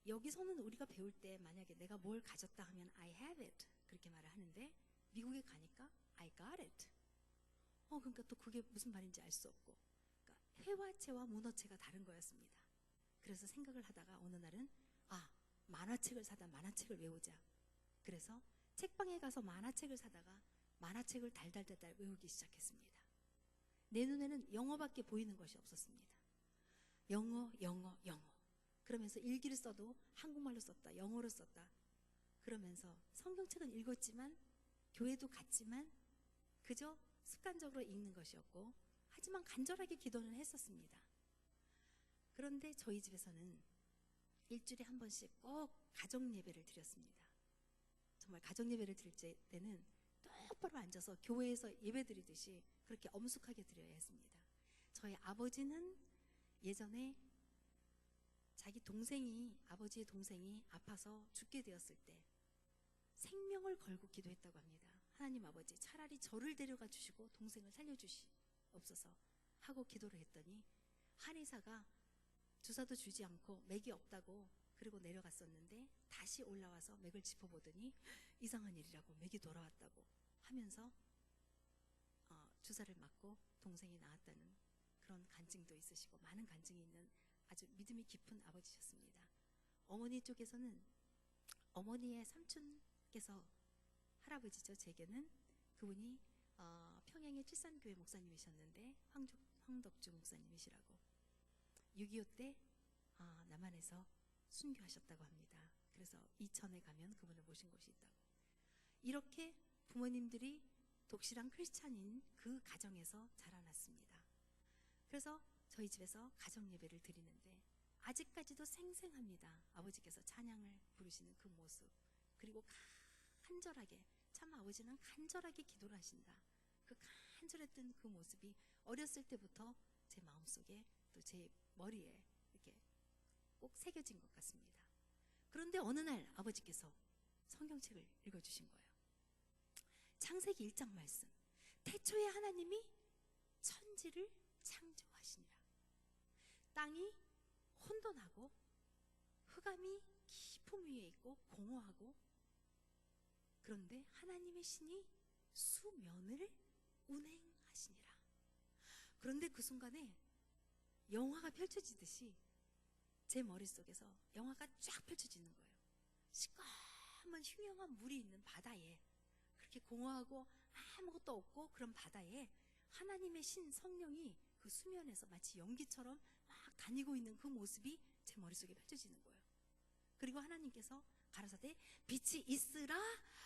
여기서는 우리가 배울 때 만약에 내가 뭘 가졌다 하면 I have it 그렇게 말을 하는데, 미국에 가니까 I got it. 그러니까 또 그게 무슨 말인지 알 수 없고, 그러니까 회화체와 문어체가 다른 거였습니다. 그래서 생각을 하다가 어느 날은 만화책을 사다 만화책을 외우자. 그래서 책방에 가서 만화책을 사다가 만화책을 달달달달 외우기 시작했습니다. 내 눈에는 영어밖에 보이는 것이 없었습니다. 영어. 그러면서 일기를 써도 한국말로 썼다, 영어로 썼다. 그러면서 성경책은 읽었지만 교회도 갔지만 그저 습관적으로 읽는 것이었고, 하지만 간절하게 기도는 했었습니다. 그런데 저희 집에서는 일주일에 한 번씩 꼭 가정 예배를 드렸습니다. 정말 가정 예배를 드릴 때는 똑바로 앉아서 교회에서 예배 드리듯이 그렇게 엄숙하게 드려야 했습니다. 저희 아버지는 예전에 아버지의 동생이 아파서 죽게 되었을 때 생명을 걸고 기도했다고 합니다. 하나님 아버지, 차라리 저를 데려가 주시고 동생을 살려주시옵소서 하고 기도를 했더니 한의사가 주사도 주지 않고 맥이 없다고 그리고 내려갔었는데, 다시 올라와서 맥을 짚어보더니 이상한 일이라고, 맥이 돌아왔다고 하면서 주사를 맞고 동생이 나았다는 그런 간증도 있으시고, 많은 간증이 있는 아주 믿음이 깊은 아버지셨습니다. 어머니 쪽에서는 어머니의 삼촌께서 할아버지죠. 제게는 그분이 평양의 칠산교회 목사님이셨는데 황덕주 목사님이시라고, 6.25 때 남한에서 순교하셨다고 합니다. 그래서 이천에 가면 그분을 모신 곳이 있다고. 이렇게 부모님들이 독실한 크리스찬인 그 가정에서 자라났습니다. 그래서 저희 집에서 가정 예배를 드리는데 아직까지도 생생합니다. 아버지께서 찬양을 부르시는 그 모습, 그리고 간절하게, 참 아버지는 간절하게 기도를 하신다. 그 간절했던 그 모습이 어렸을 때부터 제 마음속에 또 제 머리에 이렇게 꼭 새겨진 것 같습니다. 그런데 어느 날 아버지께서 성경책을 읽어주신 거예요. 창세기 1장 말씀. 태초에 하나님이 천지를 창조하시니라. 땅이 혼돈하고 흑암이 깊음 위에 있고 공허하고, 그런데 하나님의 신이 수면을 운행하시니라. 그런데 그 순간에 영화가 펼쳐지듯이 제 머릿속에서 영화가 쫙 펼쳐지는 거예요. 시꺼먼 흉흉한 물이 있는 바다에, 그렇게 공허하고 아무것도 없고 그런 바다에 하나님의 신 성령이 그 수면에서 마치 연기처럼 막 다니고 있는 그 모습이 제 머릿속에 펼쳐지는 거예요. 그리고 하나님께서 가라사대 빛이 있으라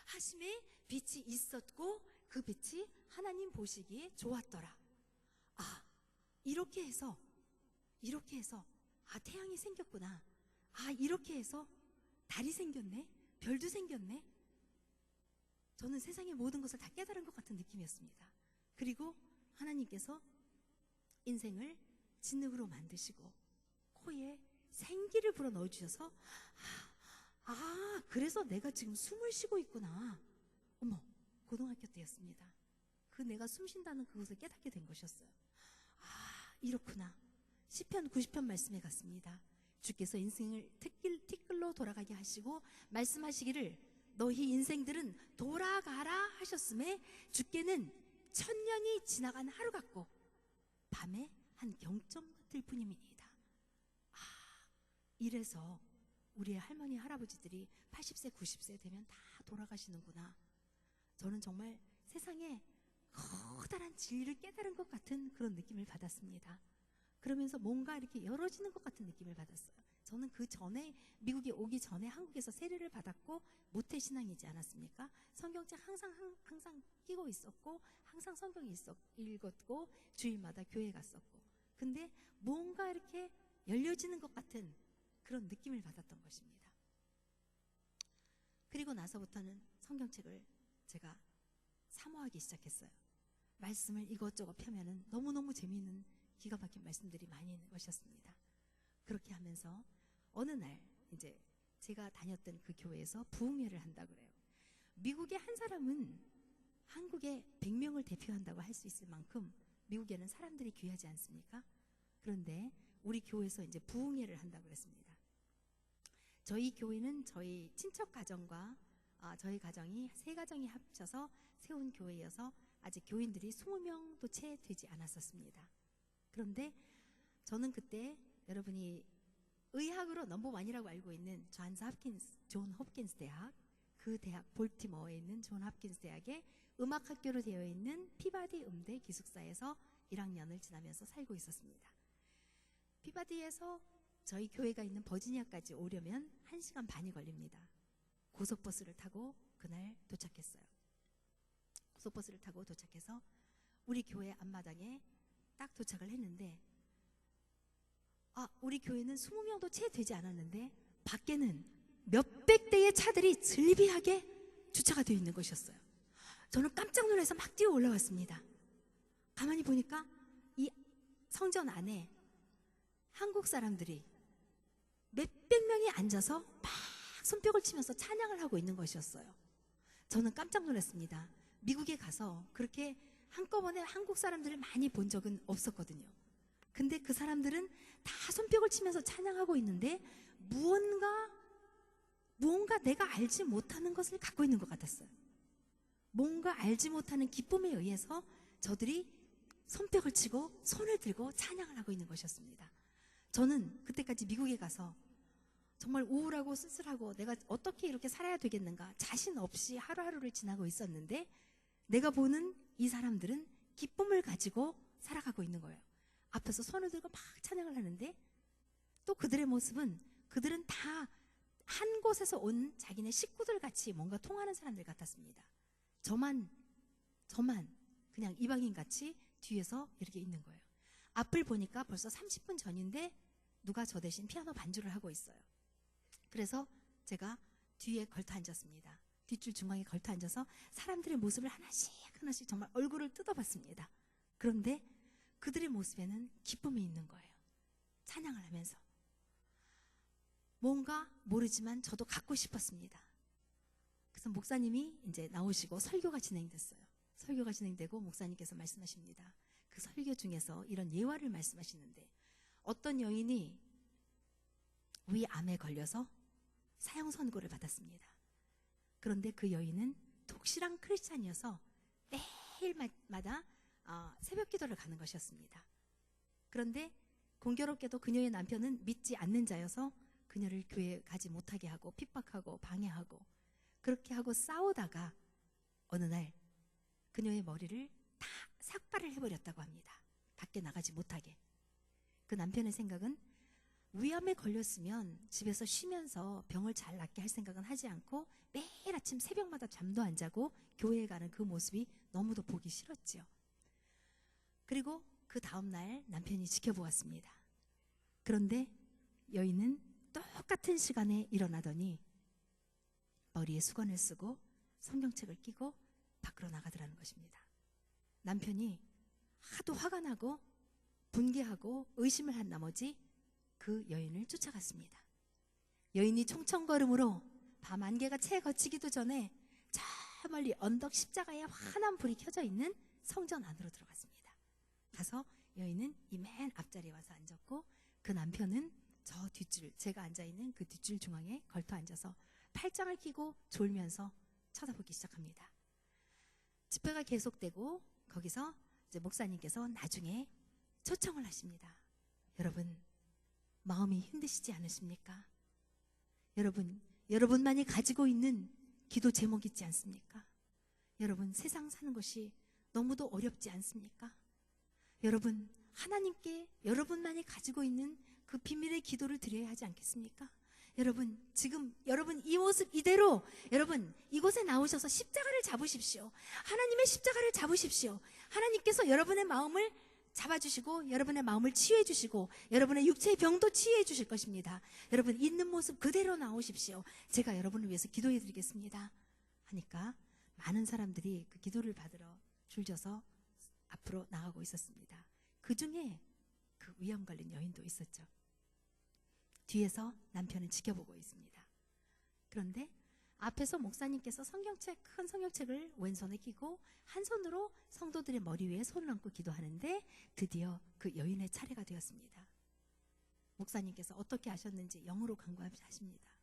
하심에 빛이 있었고 그 빛이 하나님 보시기에 좋았더라. 이렇게 해서 태양이 생겼구나. 이렇게 해서 달이 생겼네, 별도 생겼네. 저는 세상의 모든 것을 다 깨달은 것 같은 느낌이었습니다. 그리고 하나님께서 인생을 진흙으로 만드시고 코에 생기를 불어 넣어주셔서 그래서 내가 지금 숨을 쉬고 있구나. 어머, 고등학교 때였습니다. 그 내가 숨 쉰다는 그것을 깨닫게 된 것이었어요. 이렇구나. 시편 90편 말씀에 갔습니다. 주께서 인생을 티끌로 돌아가게 하시고 말씀하시기를 너희 인생들은 돌아가라 하셨음에 주께는 천년이 지나간 하루 같고 밤에 한 경점 같을 뿐입니다. 이래서 우리의 할머니 할아버지들이 80세 90세 되면 다 돌아가시는구나. 저는 정말 세상에 커다란 진리를 깨달은 것 같은 그런 느낌을 받았습니다. 그러면서 뭔가 이렇게 열어지는 것 같은 느낌을 받았어요. 저는 그 전에, 미국에 오기 전에 한국에서 세례를 받았고 모태신앙이지 않았습니까? 성경책 항상 끼고 있었고 항상 성경 읽었고 주일마다 교회 갔었고, 근데 뭔가 이렇게 열려지는 것 같은 그런 느낌을 받았던 것입니다. 그리고 나서부터는 성경책을 제가 사모하기 시작했어요. 말씀을 이것저것 펴면은 너무너무 재미있는 기가 막힌 말씀들이 많이 있는 것이었습니다. 그렇게 하면서 어느 날 이제 제가 다녔던 그 교회에서 부흥회를 한다고 그래요. 미국의 한 사람은 한국의 100명을 대표한다고 할 수 있을 만큼 미국에는 사람들이 귀하지 않습니까? 그런데 우리 교회에서 이제 부흥회를 한다고 그랬습니다. 저희 교회는 저희 친척 가정과 저희 가정이 세 가정이 합쳐서 세운 교회여서 아직 교인들이 20명도 채 되지 않았었습니다. 그런데 저는 그때 여러분이 의학으로 넘버원이라고 알고 있는 존 홉킨스 대학, 그 대학 볼티모어에 있는 존 홉킨스 대학의 음악학교로 되어 있는 피바디 음대 기숙사에서 1학년을 지나면서 살고 있었습니다. 피바디에서 저희 교회가 있는 버지니아까지 오려면 1시간 반이 걸립니다. 고속버스를 타고 그날 도착했어요. 고속버스를 타고 도착해서 우리 교회 앞마당에 딱 도착을 했는데, 우리 교회는 20명도 채 되지 않았는데 밖에는 몇백 대의 차들이 즐비하게 주차가 되어 있는 것이었어요. 저는 깜짝 놀라서 막 뛰어 올라왔습니다. 가만히 보니까 이 성전 안에 한국 사람들이 몇백 명이 앉아서 막 손뼉을 치면서 찬양을 하고 있는 것이었어요. 저는 깜짝 놀랐습니다. 미국에 가서 그렇게 한꺼번에 한국 사람들을 많이 본 적은 없었거든요. 근데 그 사람들은 다 손뼉을 치면서 찬양하고 있는데 무언가 내가 알지 못하는 것을 갖고 있는 것 같았어요. 뭔가 알지 못하는 기쁨에 의해서 저들이 손뼉을 치고 손을 들고 찬양을 하고 있는 것이었습니다. 저는 그때까지 미국에 가서 정말 우울하고 쓸쓸하고 내가 어떻게 이렇게 살아야 되겠는가 자신 없이 하루하루를 지나고 있었는데, 내가 보는 이 사람들은 기쁨을 가지고 살아가고 있는 거예요. 앞에서 손을 들고 막 찬양을 하는데, 또 그들의 모습은 그들은 다 한 곳에서 온 자기네 식구들 같이 뭔가 통하는 사람들 같았습니다. 저만 그냥 이방인 같이 뒤에서 이렇게 있는 거예요. 앞을 보니까 벌써 30분 전인데 누가 저 대신 피아노 반주를 하고 있어요. 그래서 제가 뒤에 걸터 앉았습니다. 뒷줄 중앙에 걸터 앉아서 사람들의 모습을 하나씩 정말 얼굴을 뜯어봤습니다. 그런데 그들의 모습에는 기쁨이 있는 거예요. 찬양을 하면서. 뭔가 모르지만 저도 갖고 싶었습니다. 그래서 목사님이 이제 나오시고 설교가 진행됐어요. 설교가 진행되고 목사님께서 말씀하십니다. 그 설교 중에서 이런 예화를 말씀하시는데, 어떤 여인이 위암에 걸려서 사형 선고를 받았습니다. 그런데 그 여인은 독실한 크리스찬이어서 매일마다 새벽 기도를 가는 것이었습니다. 그런데 공교롭게도 그녀의 남편은 믿지 않는 자여서 그녀를 교회에 가지 못하게 하고 핍박하고 방해하고 그렇게 하고 싸우다가 어느 날 그녀의 머리를 다 삭발을 해버렸다고 합니다. 밖에 나가지 못하게. 그 남편의 생각은 위암에 걸렸으면 집에서 쉬면서 병을 잘 낫게 할 생각은 하지 않고 매일 아침 새벽마다 잠도 안 자고 교회에 가는 그 모습이 너무도 보기 싫었지요. 그리고 그 다음날 남편이 지켜보았습니다. 그런데 여인은 똑같은 시간에 일어나더니 머리에 수건을 쓰고 성경책을 끼고 밖으로 나가더라는 것입니다. 남편이 하도 화가 나고 분개하고 의심을 한 나머지 그 여인을 쫓아갔습니다. 여인이 총총걸음으로 밤 안개가 채 걷히기도 전에 저 멀리 언덕 십자가에 환한 불이 켜져 있는 성전 안으로 들어갔습니다. 가서 여인은 이 맨 앞자리에 와서 앉았고, 그 남편은 저 뒷줄, 제가 앉아있는 그 뒷줄 중앙에 걸터 앉아서 팔짱을 끼고 졸면서 쳐다보기 시작합니다. 집회가 계속되고 거기서 이제 목사님께서 나중에 초청을 하십니다. 여러분, 마음이 힘드시지 않으십니까? 여러분만이 가지고 있는 기도 제목 있지 않습니까? 여러분, 세상 사는 것이 너무도 어렵지 않습니까? 여러분, 하나님께 여러분만이 가지고 있는 그 비밀의 기도를 드려야 하지 않겠습니까? 여러분, 지금 여러분 이 모습 이대로 여러분 이곳에 나오셔서 십자가를 잡으십시오. 하나님의 십자가를 잡으십시오. 하나님께서 여러분의 마음을 잡아주시고 여러분의 마음을 치유해 주시고 여러분의 육체의 병도 치유해 주실 것입니다. 여러분, 있는 모습 그대로 나오십시오. 제가 여러분을 위해서 기도해 드리겠습니다 하니까 많은 사람들이 그 기도를 받으러 줄져서 앞으로 나가고 있었습니다. 그 중에 그 위암 걸린 여인도 있었죠. 뒤에서 남편은 지켜보고 있습니다. 그런데 앞에서 목사님께서 큰 성경책을 왼손에 끼고 한 손으로 성도들의 머리 위에 손을 얹고 기도하는데 드디어 그 여인의 차례가 되었습니다. 목사님께서 어떻게 하셨는지 영어로 간구하십니다.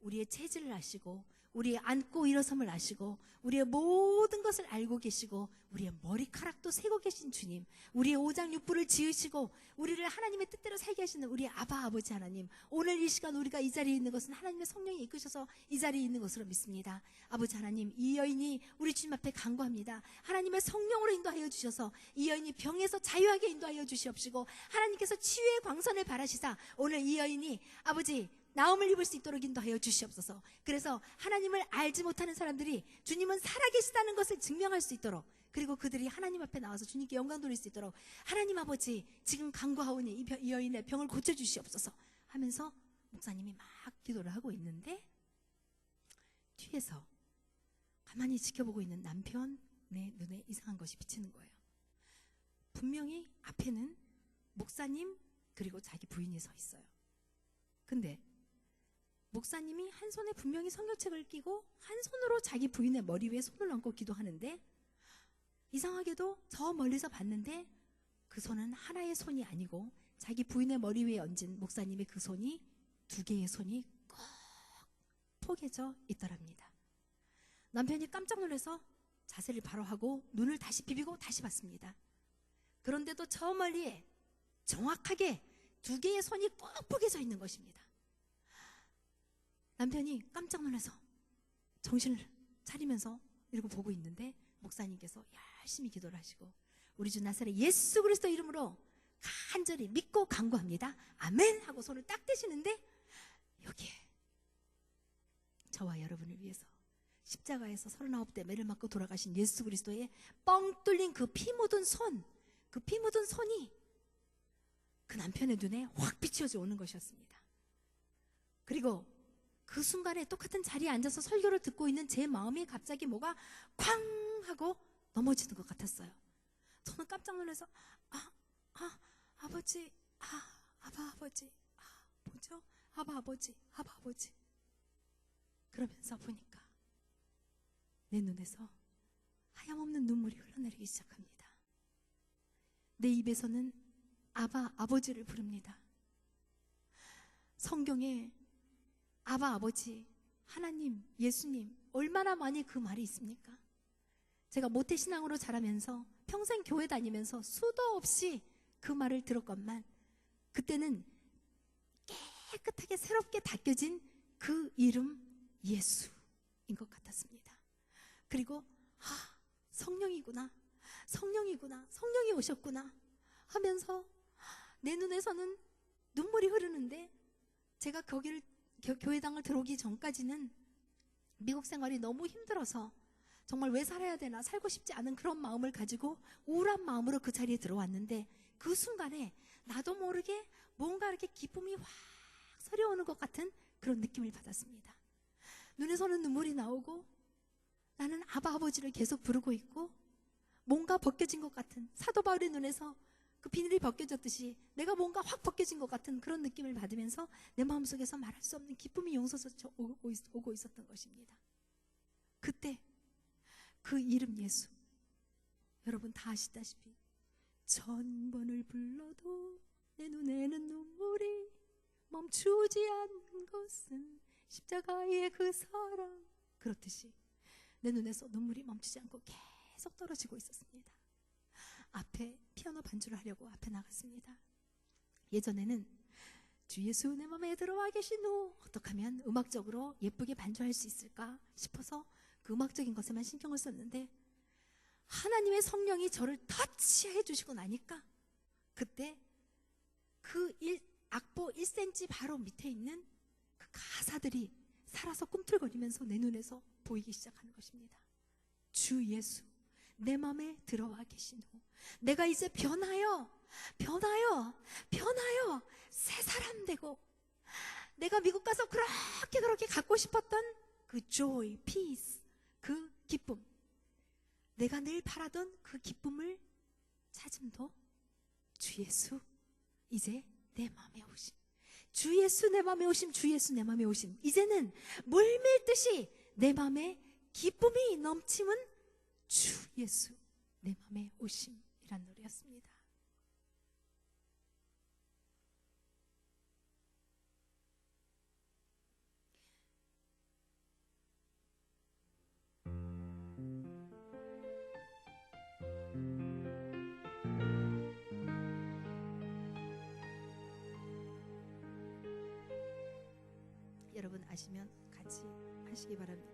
우리의 체질을 아시고 우리의 앉고 일어섬을 아시고 우리의 모든 것을 알고 계시고 우리의 머리카락도 세고 계신 주님, 우리의 오장육부를 지으시고 우리를 하나님의 뜻대로 살게 하시는 우리의 아바 아버지 하나님, 오늘 이 시간 우리가 이 자리에 있는 것은 하나님의 성령이 이끄셔서 이 자리에 있는 것으로 믿습니다. 아버지 하나님, 이 여인이 우리 주님 앞에 간구합니다. 하나님의 성령으로 인도하여 주셔서 이 여인이 병에서 자유하게 인도하여 주시옵시고 하나님께서 치유의 광선을 바라시사 오늘 이 여인이 아버지 나음을 입을 수 있도록 인도하여 주시옵소서. 그래서 하나님을 알지 못하는 사람들이 주님은 살아계시다는 것을 증명할 수 있도록, 그리고 그들이 하나님 앞에 나와서 주님께 영광 돌릴 수 있도록 하나님 아버지 지금 간구하오니 이 여인의 병을 고쳐주시옵소서 하면서 목사님이 막 기도를 하고 있는데 뒤에서 가만히 지켜보고 있는 남편의 눈에 이상한 것이 비치는 거예요. 분명히 앞에는 목사님 그리고 자기 부인이 서 있어요. 근데 목사님이 한 손에 분명히 성경책을 끼고 한 손으로 자기 부인의 머리 위에 손을 얹고 기도하는데 이상하게도 저 멀리서 봤는데 그 손은 하나의 손이 아니고 자기 부인의 머리 위에 얹은 목사님의 그 손이 두 개의 손이 꼭 포개져 있더랍니다. 남편이 깜짝 놀라서 자세를 바로 하고 눈을 다시 비비고 다시 봤습니다. 그런데도 저 멀리에 정확하게 두 개의 손이 꼭 포개져 있는 것입니다. 남편이 깜짝 놀라서 정신을 차리면서 이러고 보고 있는데 목사님께서 열심히 기도를 하시고 우리 주 나사렛 예수 그리스도 이름으로 간절히 믿고 간구합니다. 아멘 하고 손을 딱 대시는데 여기에 저와 여러분을 위해서 십자가에서 39대 매를 맞고 돌아가신 예수 그리스도의 뻥 뚫린 그 피 묻은 손, 그 피 묻은 손이 그 남편의 눈에 확 비추어져 오는 것이었습니다. 그리고 그 순간에 똑같은 자리에 앉아서 설교를 듣고 있는 제 마음이 갑자기 뭐가 쾅 하고 넘어지는 것 같았어요. 저는 깜짝 놀라서 아버지, 아바 아버지, 뭐죠? 아바 아버지, 아바 아버지. 그러면서 보니까 내 눈에서 하염없는 눈물이 흘러내리기 시작합니다. 내 입에서는 아바 아버지를 부릅니다. 성경에 아바 아버지, 하나님, 예수님 얼마나 많이 그 말이 있습니까? 제가 모태신앙으로 자라면서 평생 교회 다니면서 수도 없이 그 말을 들었건만 그때는 깨끗하게 새롭게 닦여진 그 이름 예수인 것 같았습니다. 그리고 성령이구나, 성령이구나, 성령이 오셨구나 하면서 내 눈에서는 눈물이 흐르는데 제가 거기를 교회당을 들어오기 전까지는 미국 생활이 너무 힘들어서 정말 왜 살아야 되나, 살고 싶지 않은 그런 마음을 가지고 우울한 마음으로 그 자리에 들어왔는데 그 순간에 나도 모르게 뭔가 이렇게 기쁨이 확 서려오는 것 같은 그런 느낌을 받았습니다. 눈에서는 눈물이 나오고 나는 아바 아버지를 계속 부르고 있고 뭔가 벗겨진 것 같은, 사도 바울의 눈에서 그 비늘이 벗겨졌듯이 내가 뭔가 확 벗겨진 것 같은 그런 느낌을 받으면서 내 마음속에서 말할 수 없는 기쁨이 용서서 오고 있었던 것입니다. 그때 그 이름 예수, 여러분 다 아시다시피 1000번을 불러도 내 눈에는 눈물이 멈추지 않는 것은 십자가의 그 사랑, 그렇듯이 내 눈에서 눈물이 멈추지 않고 계속 떨어지고 있었습니다. 앞에 피아노 반주를 하려고 앞에 나갔습니다. 예전에는 주 예수 내 맘에 들어와 계신 후 어떻게 하면 음악적으로 예쁘게 반주할 수 있을까 싶어서 그 음악적인 것에만 신경을 썼는데 하나님의 성령이 저를 터치해 주시고 나니까 그때 그 악보 1cm 바로 밑에 있는 그 가사들이 살아서 꿈틀거리면서 내 눈에서 보이기 시작하는 것입니다. 주 예수 내 맘에 들어와 계신 후 내가 이제 변하여 새 사람 되고 내가 미국 가서 그렇게 갖고 싶었던 그 joy, peace, 그 기쁨, 내가 늘 바라던 그 기쁨을 찾음도 주 예수 이제 내 마음에 오심, 주 예수 내 마음에 오심, 주 예수 내 마음에 오심, 이제는 물밀듯이 내 마음에 기쁨이 넘치는 주 예수 내 마음에 오심이란 노래였습니다. 하시기 바랍니다.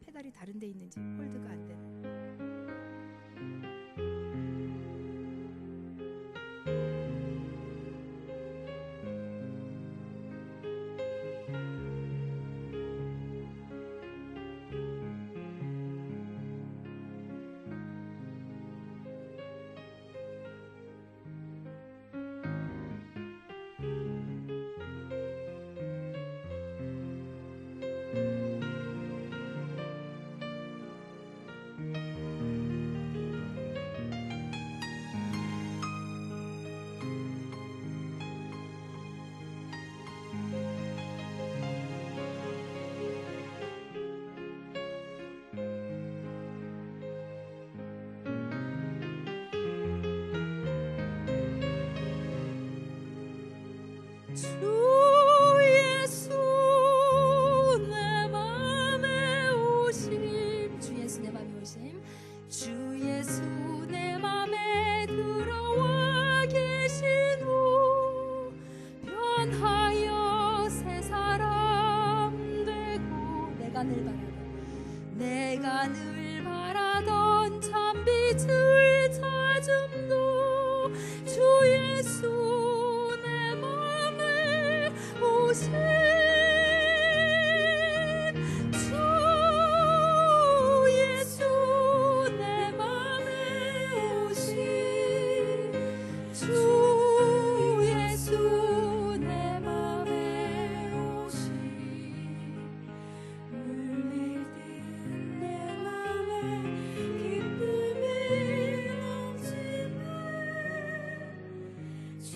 페달이 다른 데 있는지 홀드가 안 되는. 주 예수 내 맘에 오심, 주 예수 내 맘에 오심, 주 예수 내 맘에 들어와 계신 후 변하여 새 사람 되고, 내가 늘 바라던 참빛을 찾음도 주 예수 오신 주 예수 내 맘에 오신 주 예수 내 맘에 오신 물밀듯 내 맘에 기쁨이 넘치네 주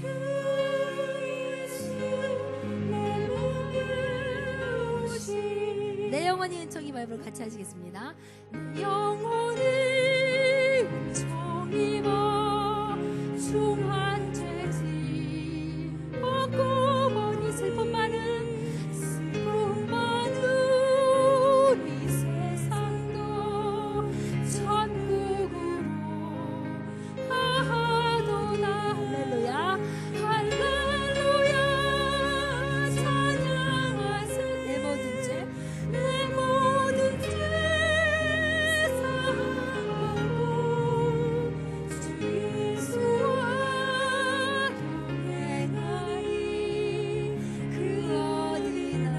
내 영혼이 은총이 바이블 같이 하시겠습니다. 내 영혼이 은총이 봐 중한 죄지 없고 보니 슬픔 많은 이 세상도 천국으로 하하도다. 할렐루야 할렐루야 찬양하세. 내 모든 죄 내 모든 죄 사하고 주 예수와 동행하리. 그 어디나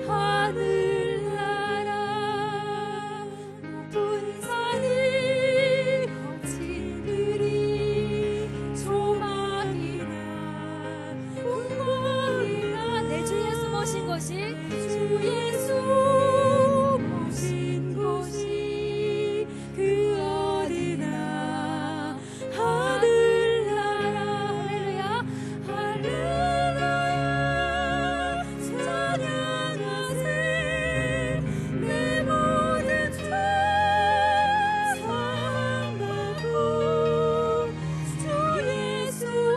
하늘나라 높은 산이 거친 들이 조막이나 운목이나 내 주 예수 모신 곳이 주 예수 모신 곳이 그 어디나 하늘나라. 할렐루야 할렐루야 찬양하세. 내 모든 죄 사함받고 주 예수와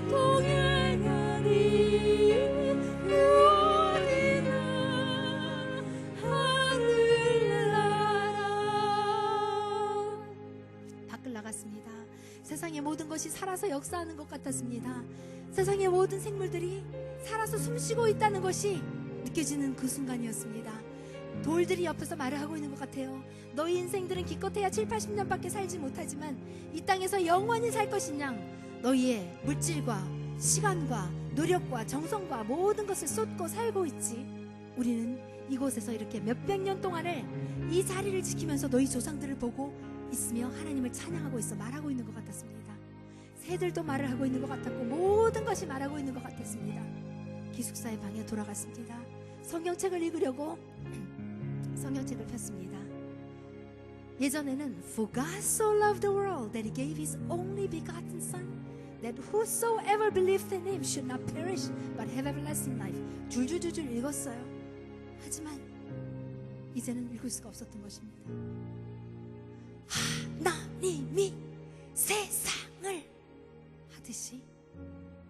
동행하리. 그 어디나 하늘나라. 밖을 나갔습니다. 세상의 모든 것이 살아서 역사하는 것 같았습니다. 세상의 모든 생물들이 살아서 숨쉬고 있다는 것이 느껴지는 그 순간이었습니다. 돌들이 옆에서 말을 하고 있는 것 같아요. 너희 인생들은 기껏해야 7, 80년밖에 살지 못하지만 이 땅에서 영원히 살 것이냐. 너희의 물질과 시간과 노력과 정성과 모든 것을 쏟고 살고 있지. 우리는 이곳에서 이렇게 몇백 년 동안을 이 자리를 지키면서 너희 조상들을 보고 있으며 하나님을 찬양하고 있어 말하고 있는 것 같았습니다. 새들도 말을 하고 있는 것 같았고 모든 것이 말하고 있는 것 같았습니다. 기숙사의 방에 돌아갔습니다. 성경책을 읽으려고 성경책을 폈습니다. 예전에는 For God so loved the world that he gave his only begotten son that whosoever believed in him should not perish but have everlasting life. 줄줄줄줄 읽었어요. 하지만 이제는 읽을 수가 없었던 것입니다. 하나님이 세상을 하듯이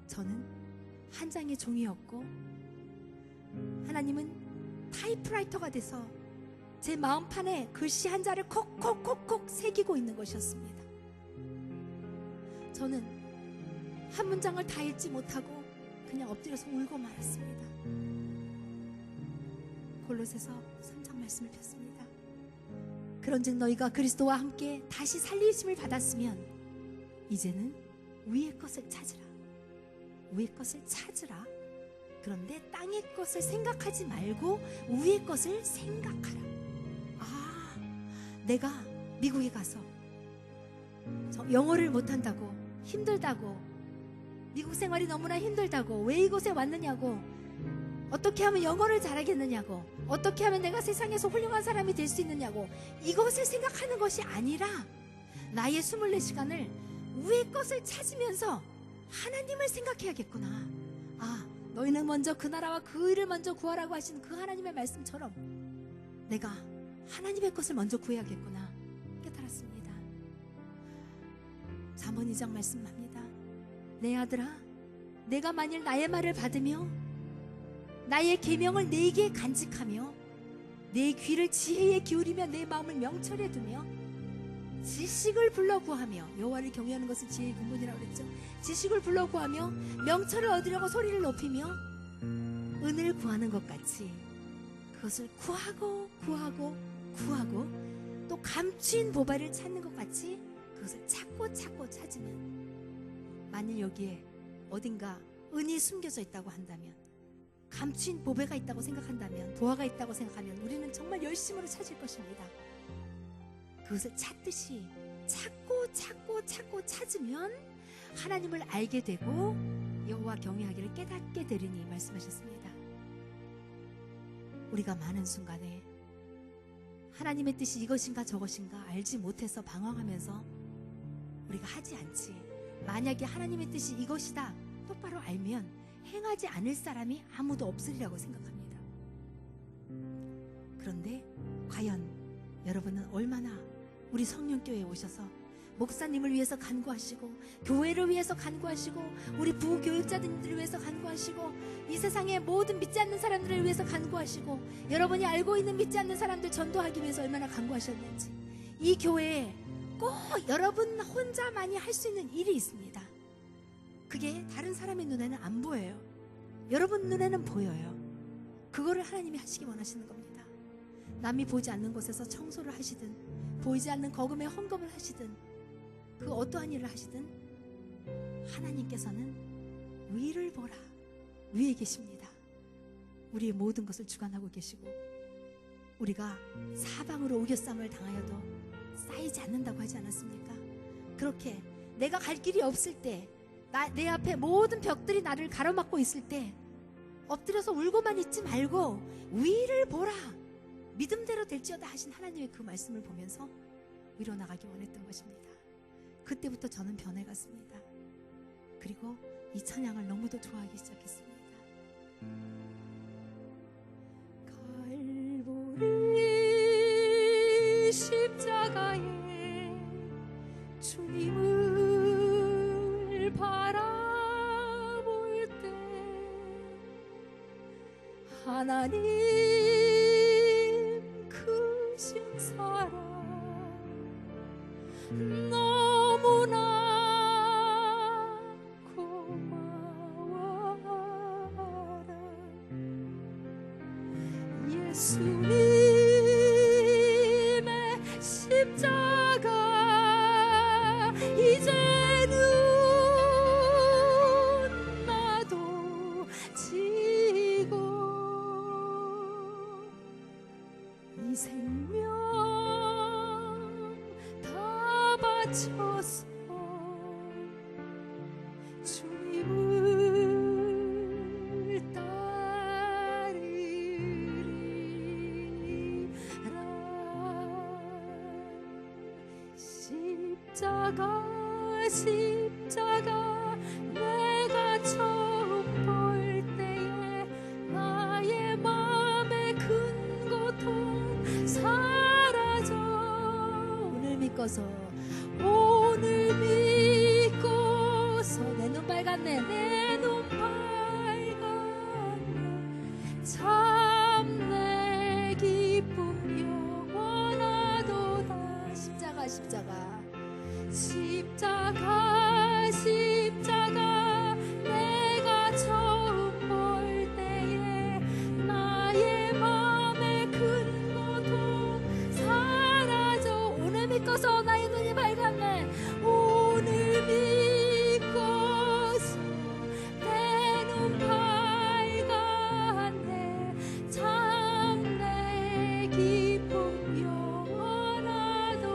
저는 한 장의 종이었고 하나님은 타이프라이터가 돼서 제 마음판에 글씨 한 자를 콕콕콕콕 새기고 있는 것이었습니다. 저는 한 문장을 다 읽지 못하고 그냥 엎드려서 울고 말았습니다. 골로새서 3장 말씀을 폈습니다. 그런즉 너희가 그리스도와 함께 다시 살리심을 받았으면 이제는 위의 것을 찾으라. 위의 것을 찾으라. 그런데 땅의 것을 생각하지 말고 위의 것을 생각하라. 아, 내가 미국에 가서 영어를 못한다고, 힘들다고, 미국 생활이 너무나 힘들다고, 왜 이곳에 왔느냐고, 어떻게 하면 영어를 잘하겠느냐고, 어떻게 하면 내가 세상에서 훌륭한 사람이 될 수 있느냐고, 이것을 생각하는 것이 아니라 나의 24시간을 위의 것을 찾으면서 하나님을 생각해야겠구나. 아, 너희는 먼저 그 나라와 그 일을 먼저 구하라고 하신 그 하나님의 말씀처럼 내가 하나님의 것을 먼저 구해야겠구나 깨달았습니다. 잠언 2장 말씀합니다. 내 아들아, 내가 만일 나의 말을 받으며 나의 계명을 내게 간직하며 내 귀를 지혜에 기울이며 내 마음을 명철에 두며 지식을 불러 구하며, 여호와를 경외하는 것은 지혜의 근본이라고 그랬죠. 지식을 불러 구하며 명철을 얻으려고 소리를 높이며 은을 구하는 것 같이 그것을 구하고 또 감추인 보배를 찾는 것 같이 그것을 찾고 찾으면, 만일 여기에 어딘가 은이 숨겨져 있다고 한다면, 감추인 보배가 있다고 생각한다면, 보화가 있다고 생각하면 우리는 정말 열심으로 찾을 것입니다. 그것을 찾듯이 찾고 찾으면 하나님을 알게 되고 여호와 경외하기를 깨닫게 되리니 말씀하셨습니다. 우리가 많은 순간에 하나님의 뜻이 이것인가 저것인가 알지 못해서 방황하면서 우리가 하지 않지, 만약에 하나님의 뜻이 이것이다 똑바로 알면 행하지 않을 사람이 아무도 없으리라고 생각합니다. 그런데 과연 여러분은 얼마나 우리 성령교회에 오셔서 목사님을 위해서 간구하시고, 교회를 위해서 간구하시고, 우리 부교육자들을 위해서 간구하시고, 이 세상의 모든 믿지 않는 사람들을 위해서 간구하시고, 여러분이 알고 있는 믿지 않는 사람들 전도하기 위해서 얼마나 간구하셨는지, 이 교회에 꼭 여러분 혼자만이 할 수 있는 일이 있습니다. 그게 다른 사람의 눈에는 안 보여요. 여러분 눈에는 보여요. 그거를 하나님이 하시기 원하시는 겁니다. 남이 보지 않는 곳에서 청소를 하시든, 보이지 않는 거금에 헌금을 하시든, 그 어떠한 일을 하시든 하나님께서는 위를 보라, 위에 계십니다. 우리의 모든 것을 주관하고 계시고, 우리가 사방으로 우겨쌈을 당하여도 쌓이지 않는다고 하지 않았습니까? 그렇게 내가 갈 길이 없을 때, 내 앞에 모든 벽들이 나를 가로막고 있을 때 엎드려서 울고만 있지 말고 위를 보라, 믿음대로 될지어다 하신 하나님의 그 말씀을 보면서 위로 나가기 원했던 것입니다. 그때부터 저는 변해갔습니다. 그리고 이 찬양을 너무도 좋아하기 시작했습니다. 갈보리 십자가에 주님을 바라볼 때 하나님 크신 사랑 너무나 고마워라. 예수님의 십자가 이제는 나도 지고 이 생명 다 바쳐서 주님을 따르리라. 십자가 내가 처음 볼 때에 나의 맘에 큰 고통 사라져. 오늘 믿고서 내 눈 밝았네, 내 눈 밝았네. 참 내 기쁨 영원하도다. 십자가 내가 처음 볼 때에 나의 맘에 믿고서 나의 눈이 밝았네. 오늘 믿고서 내 눈 밝았네. 참 내 기쁨 영원하도다.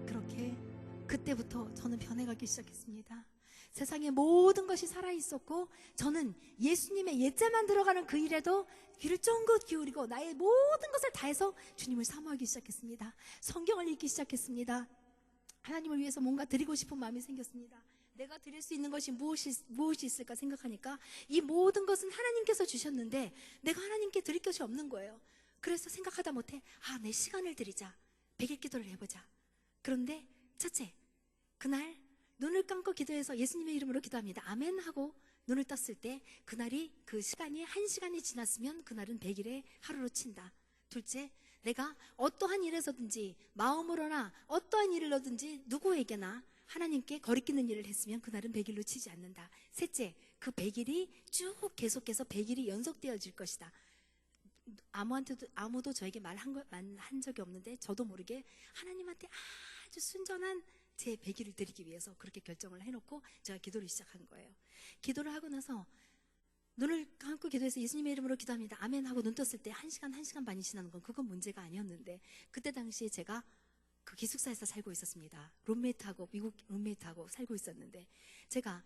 그렇게 그때부터 저는 변해가기 시작했습니다. 세상의 모든 것이 살아있었고 저는 예수님의 예자만 들어가는 그 일에도 귀를 쫑긋 기울이고 나의 모든 것을 다해서 주님을 사모하기 시작했습니다. 성경을 읽기 시작했습니다. 하나님을 위해서 뭔가 드리고 싶은 마음이 생겼습니다. 내가 드릴 수 있는 것이 무엇이 있을까 생각하니까 이 모든 것은 하나님께서 주셨는데 내가 하나님께 드릴 것이 없는 거예요. 그래서 생각하다 못해 내 시간을 드리자. 100일 기도를 해보자. 그런데 첫째, 그날 눈을 감고 기도해서 예수님의 이름으로 기도합니다. 아멘 하고 눈을 떴을 때 그날이 그 시간이 1시간이 지났으면 그날은 100일의 하루로 친다. 둘째, 내가 어떠한 일에서든지 마음으로나 어떠한 일로든지 누구에게나 하나님께 거리끼는 일을 했으면 그날은 100일로 치지 않는다. 셋째, 그 100일이 쭉 계속해서 100일이 연속되어질 것이다. 아무도 저에게 말한 적이 없는데 저도 모르게 하나님한테 아주 순전한 제 100일을 드리기 위해서 그렇게 결정을 해놓고 제가 기도를 시작한 거예요. 기도를 하고 나서 눈을 감고 기도해서 예수님의 이름으로 기도합니다. 아멘 하고 눈 떴을 때 1시간 반이 지나는 건 그건 문제가 아니었는데 그때 당시에 제가 그 기숙사에서 살고 있었습니다. 미국 룸메이트하고 살고 있었는데 제가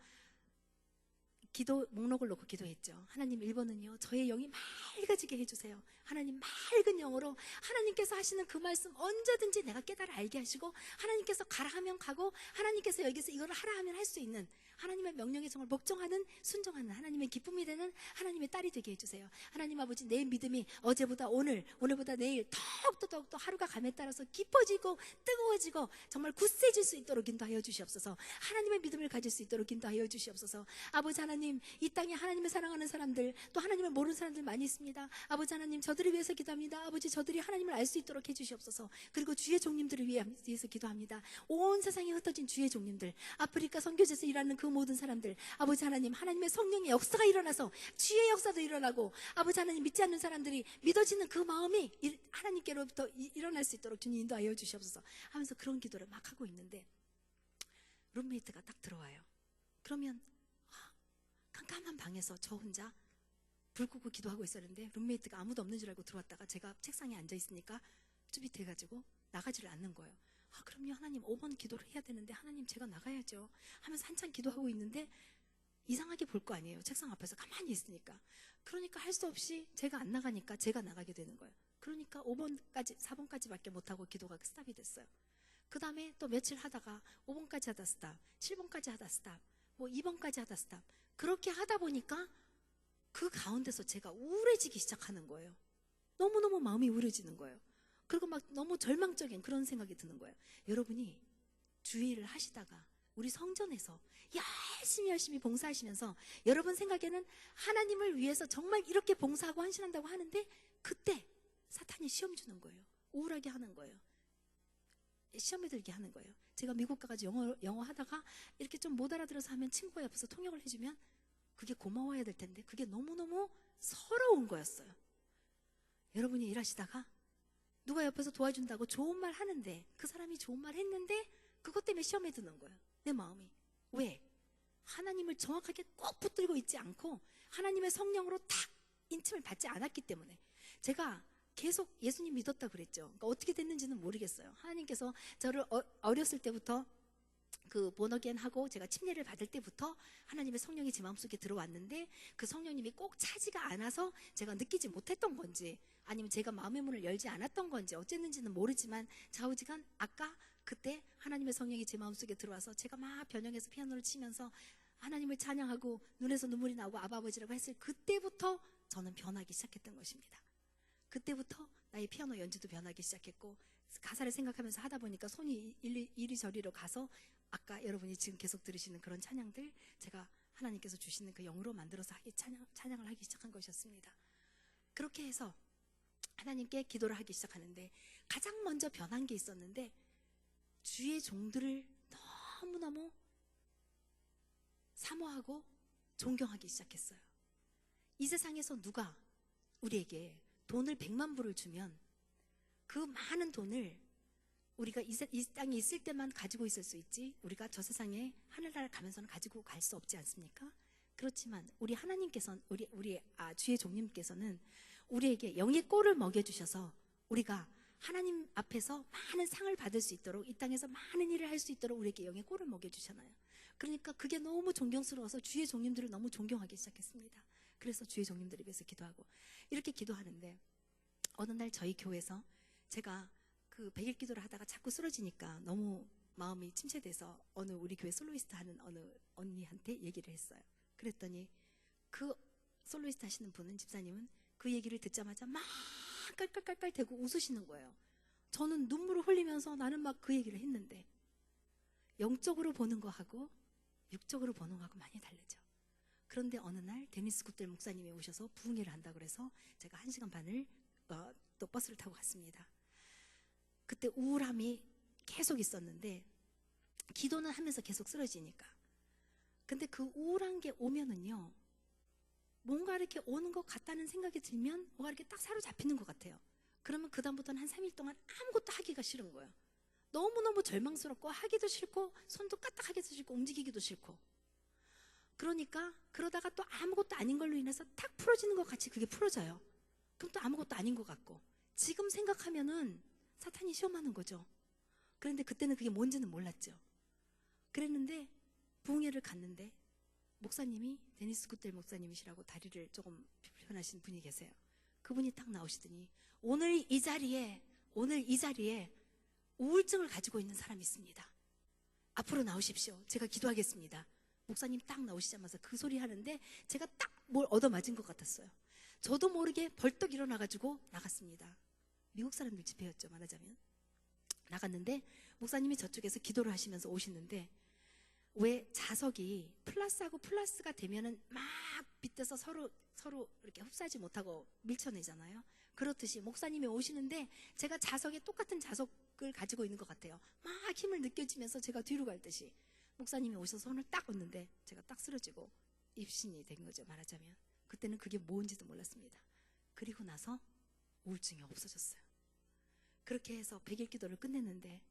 기도 목록을 놓고 기도했죠. 하나님 1번은요, 저의 영이 맑아지게 해주세요. 하나님 맑은 영으로 하나님께서 하시는 그 말씀 언제든지 내가 깨달아 알게 하시고 하나님께서 가라 하면 가고 하나님께서 여기서 이걸 하라 하면 할 수 있는 하나님의 명령에 정말 복종하는 순종하는 하나님의 기쁨이 되는 하나님의 딸이 되게 해주세요. 하나님 아버지, 내 믿음이 어제보다 오늘보다 내일 더욱더 하루가 감에 따라서 깊어지고 뜨거워지고 정말 굳세질 수 있도록 인도하여 주시옵소서. 하나님의 믿음을 가질 수 있도록 인도하여 주시옵소서. 아버지 하나님, 이 땅에 하나님을 사랑하는 사람들 또 하나님을 모르는 사람들 많이 있습니다. 아버지 하나님, 저들을 위해서 기도합니다. 아버지, 저들이 하나님을 알 수 있도록 해주시옵소서. 그리고 주의 종님들을 위해서 기도합니다. 온 세상에 흩어진 주의 종님들, 아프리카 선교지에서 일하는 그 모든 사람들, 아버지 하나님, 하나님의 성령의 역사가 일어나서 주의 역사도 일어나고 아버지 하나님, 믿지 않는 사람들이 믿어지는 그 마음이 하나님께로부터 일어날 수 있도록 주님 인도하여 주시옵소서 하면서 그런 기도를 막 하고 있는데 룸메이트가 딱 들어와요. 그러면 깜깜한 방에서 저 혼자 불 끄고 기도하고 있었는데 룸메이트가 아무도 없는 줄 알고 들어왔다가 제가 책상에 앉아 있으니까 쭈빗해가지고 나가지를 않는 거예요. 그럼요 하나님, 5번 기도를 해야 되는데 하나님 제가 나가야죠 하면서 한참 기도하고 있는데 이상하게 볼 거 아니에요. 책상 앞에서 가만히 있으니까. 그러니까 할 수 없이 제가 안 나가니까 제가 나가게 되는 거예요. 그러니까 4번까지밖에 못하고 기도가 스탑이 됐어요. 그 다음에 또 며칠 하다가 5번까지 하다 스탑, 7번까지 하다 스탑, 2번까지 하다 스탑. 그렇게 하다 보니까 그 가운데서 제가 우울해지기 시작하는 거예요. 너무너무 마음이 우울해지는 거예요. 그리고 막 너무 절망적인 그런 생각이 드는 거예요. 여러분이 주일을 하시다가 우리 성전에서 열심히 봉사하시면서 여러분 생각에는 하나님을 위해서 정말 이렇게 봉사하고 헌신한다고 하는데 그때 사탄이 시험 주는 거예요. 우울하게 하는 거예요. 시험에 들게 하는 거예요. 제가 미국 가가지고 영어 하다가 이렇게 좀 못 알아들어서 하면 친구가 옆에서 통역을 해주면 그게 고마워야 될 텐데 그게 너무너무 서러운 거였어요. 여러분이 일하시다가 누가 옆에서 도와준다고 좋은 말 하는데 그 사람이 좋은 말 했는데 그것 때문에 시험에 드는 거예요. 내 마음이. 왜? 하나님을 정확하게 꼭 붙들고 있지 않고 하나님의 성령으로 탁 인침을 받지 않았기 때문에. 제가 계속 예수님 믿었다 그랬죠. 그러니까 어떻게 됐는지는 모르겠어요. 하나님께서 저를 어렸을 때부터 그 본어겐 하고 제가 침례를 받을 때부터 하나님의 성령이 제 마음속에 들어왔는데 그 성령님이 꼭 차지가 않아서 제가 느끼지 못했던 건지 아니면 제가 마음의 문을 열지 않았던 건지 어쨌는지는 모르지만 좌우지간 아까 그때 하나님의 성령이 제 마음속에 들어와서 제가 막 변형해서 피아노를 치면서 하나님을 찬양하고 눈에서 눈물이 나오고 아버지라고 했을 그때부터 저는 변하기 시작했던 것입니다. 그때부터 나의 피아노 연주도 변하기 시작했고 가사를 생각하면서 하다 보니까 손이 이리저리로 가서 아까 여러분이 지금 계속 들으시는 그런 찬양들 제가 하나님께서 주시는 그 영으로 만들어서 찬양을 하기 시작한 것이었습니다. 그렇게 해서 하나님께 기도를 하기 시작하는데 가장 먼저 변한 게 있었는데 주의 종들을 너무너무 사모하고 존경하기 시작했어요. 이 세상에서 누가 우리에게 돈을 100만 불을 주면 그 많은 돈을 우리가 이 땅에 있을 때만 가지고 있을 수 있지 우리가 저 세상에 하늘나라를 가면서는 가지고 갈 수 없지 않습니까? 그렇지만 우리 하나님께서는 우리 주의 종님께서는 우리에게 영의 꼴을 먹여주셔서 우리가 하나님 앞에서 많은 상을 받을 수 있도록 이 땅에서 많은 일을 할 수 있도록 우리에게 영의 꼴을 먹여주잖아요. 그러니까 그게 너무 존경스러워서 주의 종님들을 너무 존경하기 시작했습니다. 그래서 주의 종님들을 위해서 기도하고 이렇게 기도하는데 어느 날 저희 교회에서 제가 그 100일 기도를 하다가 자꾸 쓰러지니까 너무 마음이 침체돼서 어느 우리 교회 솔로이스트 하는 어느 언니한테 얘기를 했어요. 그랬더니 그 솔로이스트 하시는 분은 집사님은 그 얘기를 듣자마자 막 깔깔깔깔 대고 웃으시는 거예요. 저는 눈물을 흘리면서 나는 막 그 얘기를 했는데 영적으로 보는 거하고 육적으로 보는 거하고 많이 다르죠. 그런데 어느 날 데니스 굿델 목사님이 오셔서 부흥회를 한다고 그래서 제가 1시간 반을 또 버스를 타고 갔습니다. 그때 우울함이 계속 있었는데 기도는 하면서 계속 쓰러지니까. 근데 그 우울한 게 오면은요 뭔가 이렇게 오는 것 같다는 생각이 들면 뭔가 이렇게 딱 사로잡히는 것 같아요. 그러면 그 다음부터는 한 3일 동안 아무것도 하기가 싫은 거예요. 너무너무 절망스럽고 하기도 싫고 손도 까딱하기도 싫고 움직이기도 싫고. 그러니까 그러다가 또 아무것도 아닌 걸로 인해서 탁 풀어지는 것 같이 그게 풀어져요. 그럼 또 아무것도 아닌 것 같고. 지금 생각하면은 사탄이 시험하는 거죠. 그런데 그때는 그게 뭔지는 몰랐죠. 그랬는데 부흥회를 갔는데 목사님이 데니스 굿델 목사님이시라고 다리를 조금 불편하신 분이 계세요. 그분이 딱 나오시더니 오늘 이 자리에 우울증을 가지고 있는 사람이 있습니다. 앞으로 나오십시오. 제가 기도하겠습니다. 목사님 딱 나오시자마자 그 소리 하는데 제가 딱 뭘 얻어맞은 것 같았어요. 저도 모르게 벌떡 일어나가지고 나갔습니다. 미국 사람들 집회였죠, 말하자면. 나갔는데 목사님이 저쪽에서 기도를 하시면서 오시는데 왜 자석이 플러스하고 플러스가 되면은 막 빗대서 서로 이렇게 흡사하지 못하고 밀쳐내잖아요. 그렇듯이 목사님이 오시는데 제가 자석에 똑같은 자석을 가지고 있는 것 같아요. 막 힘을 느껴지면서 제가 뒤로 갈 듯이 목사님이 오셔서 손을 딱 얹는데 제가 딱 쓰러지고 입신이 된 거죠, 말하자면. 그때는 그게 뭔지도 몰랐습니다. 그리고 나서 우울증이 없어졌어요. 그렇게 해서 100일 기도를 끝냈는데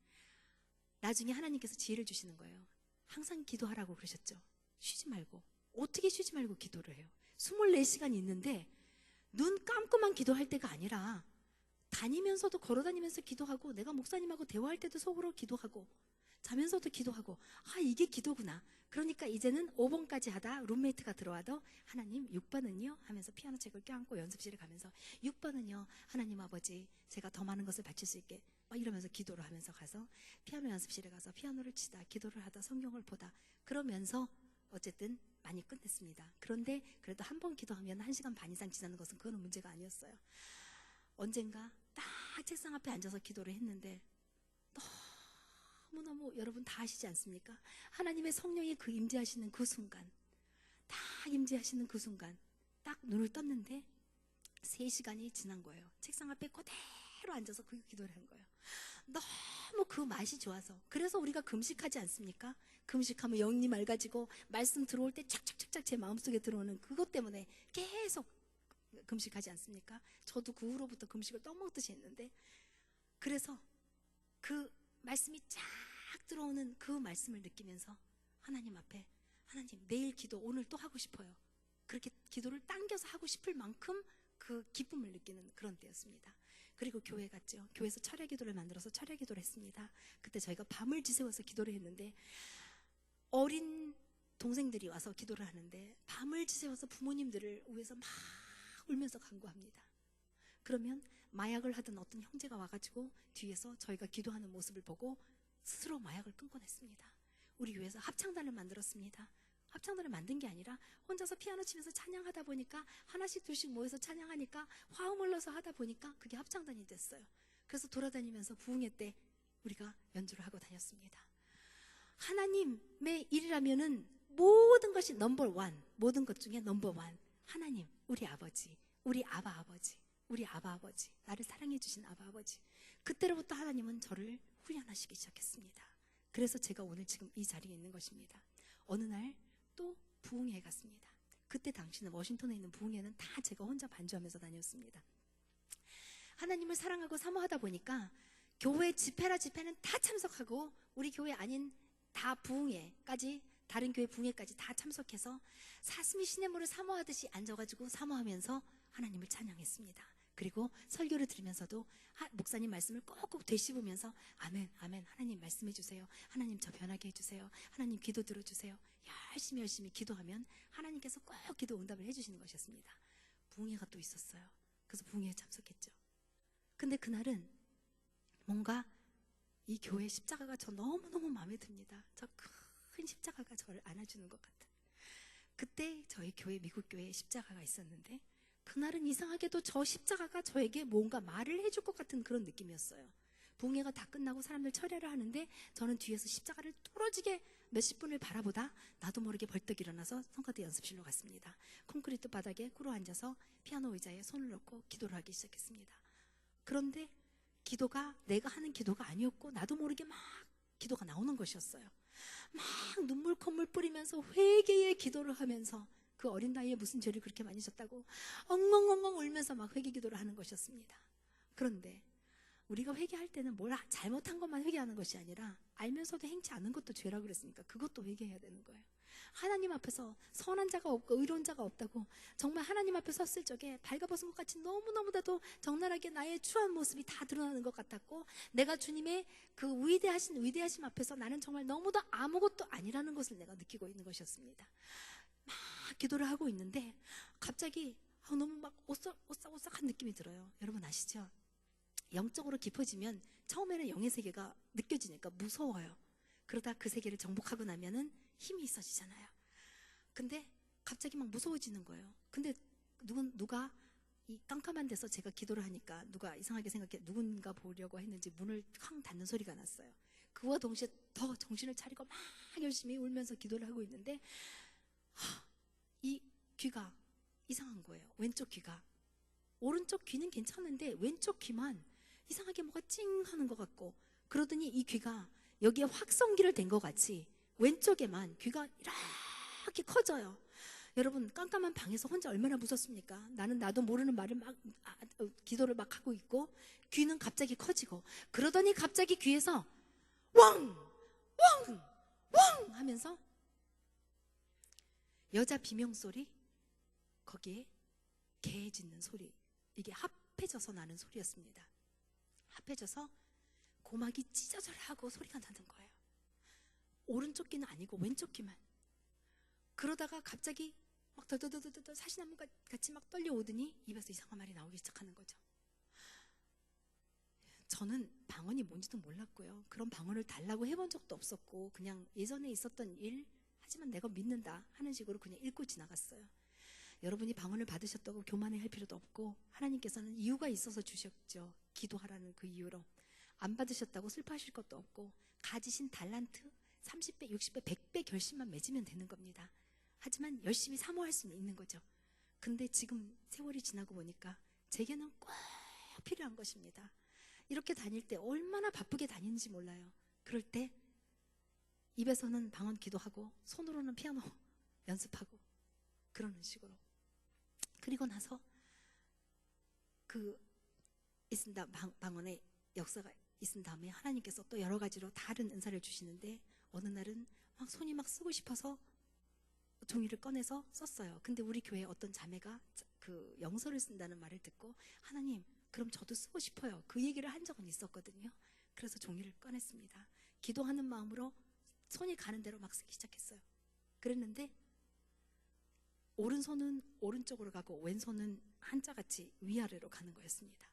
나중에 하나님께서 지혜를 주시는 거예요. 항상 기도하라고 그러셨죠. 쉬지 말고. 어떻게 쉬지 말고 기도를 해요? 24시간이 있는데 눈 감고만 기도할 때가 아니라 다니면서도 걸어다니면서 기도하고 내가 목사님하고 대화할 때도 속으로 기도하고 자면서도 기도하고 이게 기도구나. 그러니까 이제는 5번까지 하다 룸메이트가 들어와도 하나님 6번은요 하면서 피아노 책을 껴안고 연습실에 가면서 6번은요 하나님 아버지 제가 더 많은 것을 바칠 수 있게 막 이러면서 기도를 하면서 가서 피아노 연습실에 가서 피아노를 치다 기도를 하다 성경을 보다 그러면서 어쨌든 많이 끝냈습니다. 그런데 그래도 한 번 기도하면 1시간 반 이상 지나는 것은 그거는 문제가 아니었어요. 언젠가 딱 책상 앞에 앉아서 기도를 했는데 너무너무 여러분 다 아시지 않습니까? 하나님의 성령이 그 임재하시는 그 순간 딱 임재하시는 그 순간 딱 눈을 떴는데 3시간이 지난 거예요. 책상 앞에 그대로 앉아서 그 기도를 한 거예요. 너무 그 맛이 좋아서. 그래서 우리가 금식하지 않습니까? 금식하면 영이 맑아지고 말씀 들어올 때 착착착착 제 마음속에 들어오는 그것 때문에 계속 금식하지 않습니까? 저도 그 후로부터 금식을 떠먹듯이 했는데 그래서 그 말씀이 쫙 들어오는 그 말씀을 느끼면서 하나님 앞에 하나님 내일 기도 오늘 또 하고 싶어요. 그렇게 기도를 당겨서 하고 싶을 만큼 그 기쁨을 느끼는 그런 때였습니다. 그리고 교회 갔죠. 교회에서 철야 기도를 만들어서 철야 기도를 했습니다. 그때 저희가 밤을 지새워서 기도를 했는데 어린 동생들이 와서 기도를 하는데 밤을 지새워서 부모님들을 위해서 막 울면서 간구합니다. 그러면 마약을 하던 어떤 형제가 와가지고 뒤에서 저희가 기도하는 모습을 보고 스스로 마약을 끊고냈습니다. 우리 교회에서 합창단을 만들었습니다. 합창단을 만든 게 아니라 혼자서 피아노 치면서 찬양하다 보니까 하나씩 둘씩 모여서 찬양하니까 화음을 넣어서 하다 보니까 그게 합창단이 됐어요. 그래서 돌아다니면서 부흥회 때 우리가 연주를 하고 다녔습니다. 하나님의 일이라면은 모든 것이 넘버원, 모든 것 중에 넘버원. 하나님, 우리 아버지, 우리 아바 아버지, 우리 아바 아버지, 나를 사랑해 주신 아바 아버지. 그때로부터 하나님은 저를 훈련하시기 시작했습니다. 그래서 제가 오늘 지금 이 자리에 있는 것입니다. 어느 날 또 부흥회에 갔습니다. 그때 당시는 워싱턴에 있는 부흥회는 다 제가 혼자 반주하면서 다녔습니다. 하나님을 사랑하고 사모하다 보니까 교회 집회는 다 참석하고 우리 교회 아닌 다 부흥회까지 다른 교회 부흥회까지 다 참석해서 사슴이 시냇물을 사모하듯이 앉아가지고 사모하면서 하나님을 찬양했습니다. 그리고 설교를 들으면서도 목사님 말씀을 꼭꼭 되씹으면서 아멘 아멘 하나님 말씀해 주세요. 하나님 저 변하게 해주세요. 하나님 기도 들어주세요. 열심히 기도하면 하나님께서 꼭 기도 응답을 해주시는 것이었습니다. 부흥회가 또 있었어요. 그래서 부흥회에 참석했죠. 근데 그날은 뭔가 이 교회 십자가가 저 너무너무 마음에 듭니다. 저 큰 십자가가 저를 안아주는 것 같은. 그때 저희 교회 미국 교회에 십자가가 있었는데 그날은 이상하게도 저 십자가가 저에게 뭔가 말을 해줄 것 같은 그런 느낌이었어요. 부흥회가 다 끝나고 사람들 철회를 하는데 저는 뒤에서 십자가를 뚫어지게 몇십 분을 바라보다 나도 모르게 벌떡 일어나서 성가대 연습실로 갔습니다. 콘크리트 바닥에 꿇어 앉아서 피아노 의자에 손을 넣고 기도를 하기 시작했습니다. 그런데 기도가 내가 하는 기도가 아니었고 나도 모르게 막 기도가 나오는 것이었어요. 막 눈물 콧물 뿌리면서 회개의 기도를 하면서 그 어린 나이에 무슨 죄를 그렇게 많이 졌다고 엉엉엉엉 울면서 막 회개 기도를 하는 것이었습니다. 그런데 우리가 회개할 때는 뭘 잘못한 것만 회개하는 것이 아니라 알면서도 행치 않은 것도 죄라고 그랬으니까 그것도 회개해야 되는 거예요. 하나님 앞에서 선한 자가 없고 의로운 자가 없다고 정말 하나님 앞에 섰을 적에 발가벗은 것 같이 너무너무나도 적나라하게 나의 추한 모습이 다 드러나는 것 같았고 내가 주님의 그 위대하심 앞에서 나는 정말 너무도 아무것도 아니라는 것을 내가 느끼고 있는 것이었습니다. 막 기도를 하고 있는데 갑자기 너무 막 오싹오싹한 느낌이 들어요. 여러분 아시죠? 영적으로 깊어지면 처음에는 영의 세계가 느껴지니까 무서워요. 그러다 그 세계를 정복하고 나면은 힘이 있어지잖아요. 근데 갑자기 막 무서워지는 거예요. 근데 누가 이 깜깜한 데서 제가 기도를 하니까 누가 이상하게 생각해 누군가 보려고 했는지 문을 쾅 닫는 소리가 났어요. 그와 동시에 더 정신을 차리고 막 열심히 울면서 기도를 하고 있는데 이 귀가 이상한 거예요. 왼쪽 귀가. 오른쪽 귀는 괜찮은데 왼쪽 귀만 이상하게 뭐가 찡 하는 것 같고 그러더니 이 귀가 여기에 확성기를 댄 것 같이 왼쪽에만 귀가 이렇게 커져요. 여러분 깜깜한 방에서 혼자 얼마나 무섭습니까? 나는 나도 모르는 말을 막 기도를 막 하고 있고 귀는 갑자기 커지고 그러더니 갑자기 귀에서 왕! 왕! 왕! 하면서 여자 비명소리 거기에 개 짖는 소리 이게 합해져서 나는 소리였습니다. 합해져서 고막이 찢어져라 하고 소리가 나는 거예요. 오른쪽 귀는 아니고 왼쪽 귀만. 그러다가 갑자기 막 더더더더더 사시나무 같이 막 떨려오더니 입에서 이상한 말이 나오기 시작하는 거죠. 저는 방언이 뭔지도 몰랐고요. 그런 방언을 달라고 해본 적도 없었고 그냥 예전에 있었던 일 하지만 내가 믿는다 하는 식으로 그냥 읽고 지나갔어요. 여러분이 방언을 받으셨다고 교만해 할 필요도 없고 하나님께서는 이유가 있어서 주셨죠. 기도하라는 그 이유로. 안 받으셨다고 슬퍼하실 것도 없고 가지신 달란트 30배, 60배, 100배 결심만 맺으면 되는 겁니다. 하지만 열심히 사모할 수는 있는 거죠. 근데 지금 세월이 지나고 보니까 제게는 꼭 필요한 것입니다. 이렇게 다닐 때 얼마나 바쁘게 다니는지 몰라요. 그럴 때 입에서는 방언 기도하고 손으로는 피아노 연습하고 그러는 식으로. 그리고 나서 그 있습니다. 방언의 역사가 있은 다음에 하나님께서 또 여러 가지로 다른 은사를 주시는데 어느 날은 막 손이 막 쓰고 싶어서 종이를 꺼내서 썼어요. 근데 우리 교회 어떤 자매가 그 영서를 쓴다는 말을 듣고 하나님 그럼 저도 쓰고 싶어요. 그 얘기를 한 적은 있었거든요. 그래서 종이를 꺼냈습니다. 기도하는 마음으로 손이 가는 대로 막 쓰기 시작했어요. 그랬는데 오른손은 오른쪽으로 가고 왼손은 한자같이 위아래로 가는 거였습니다.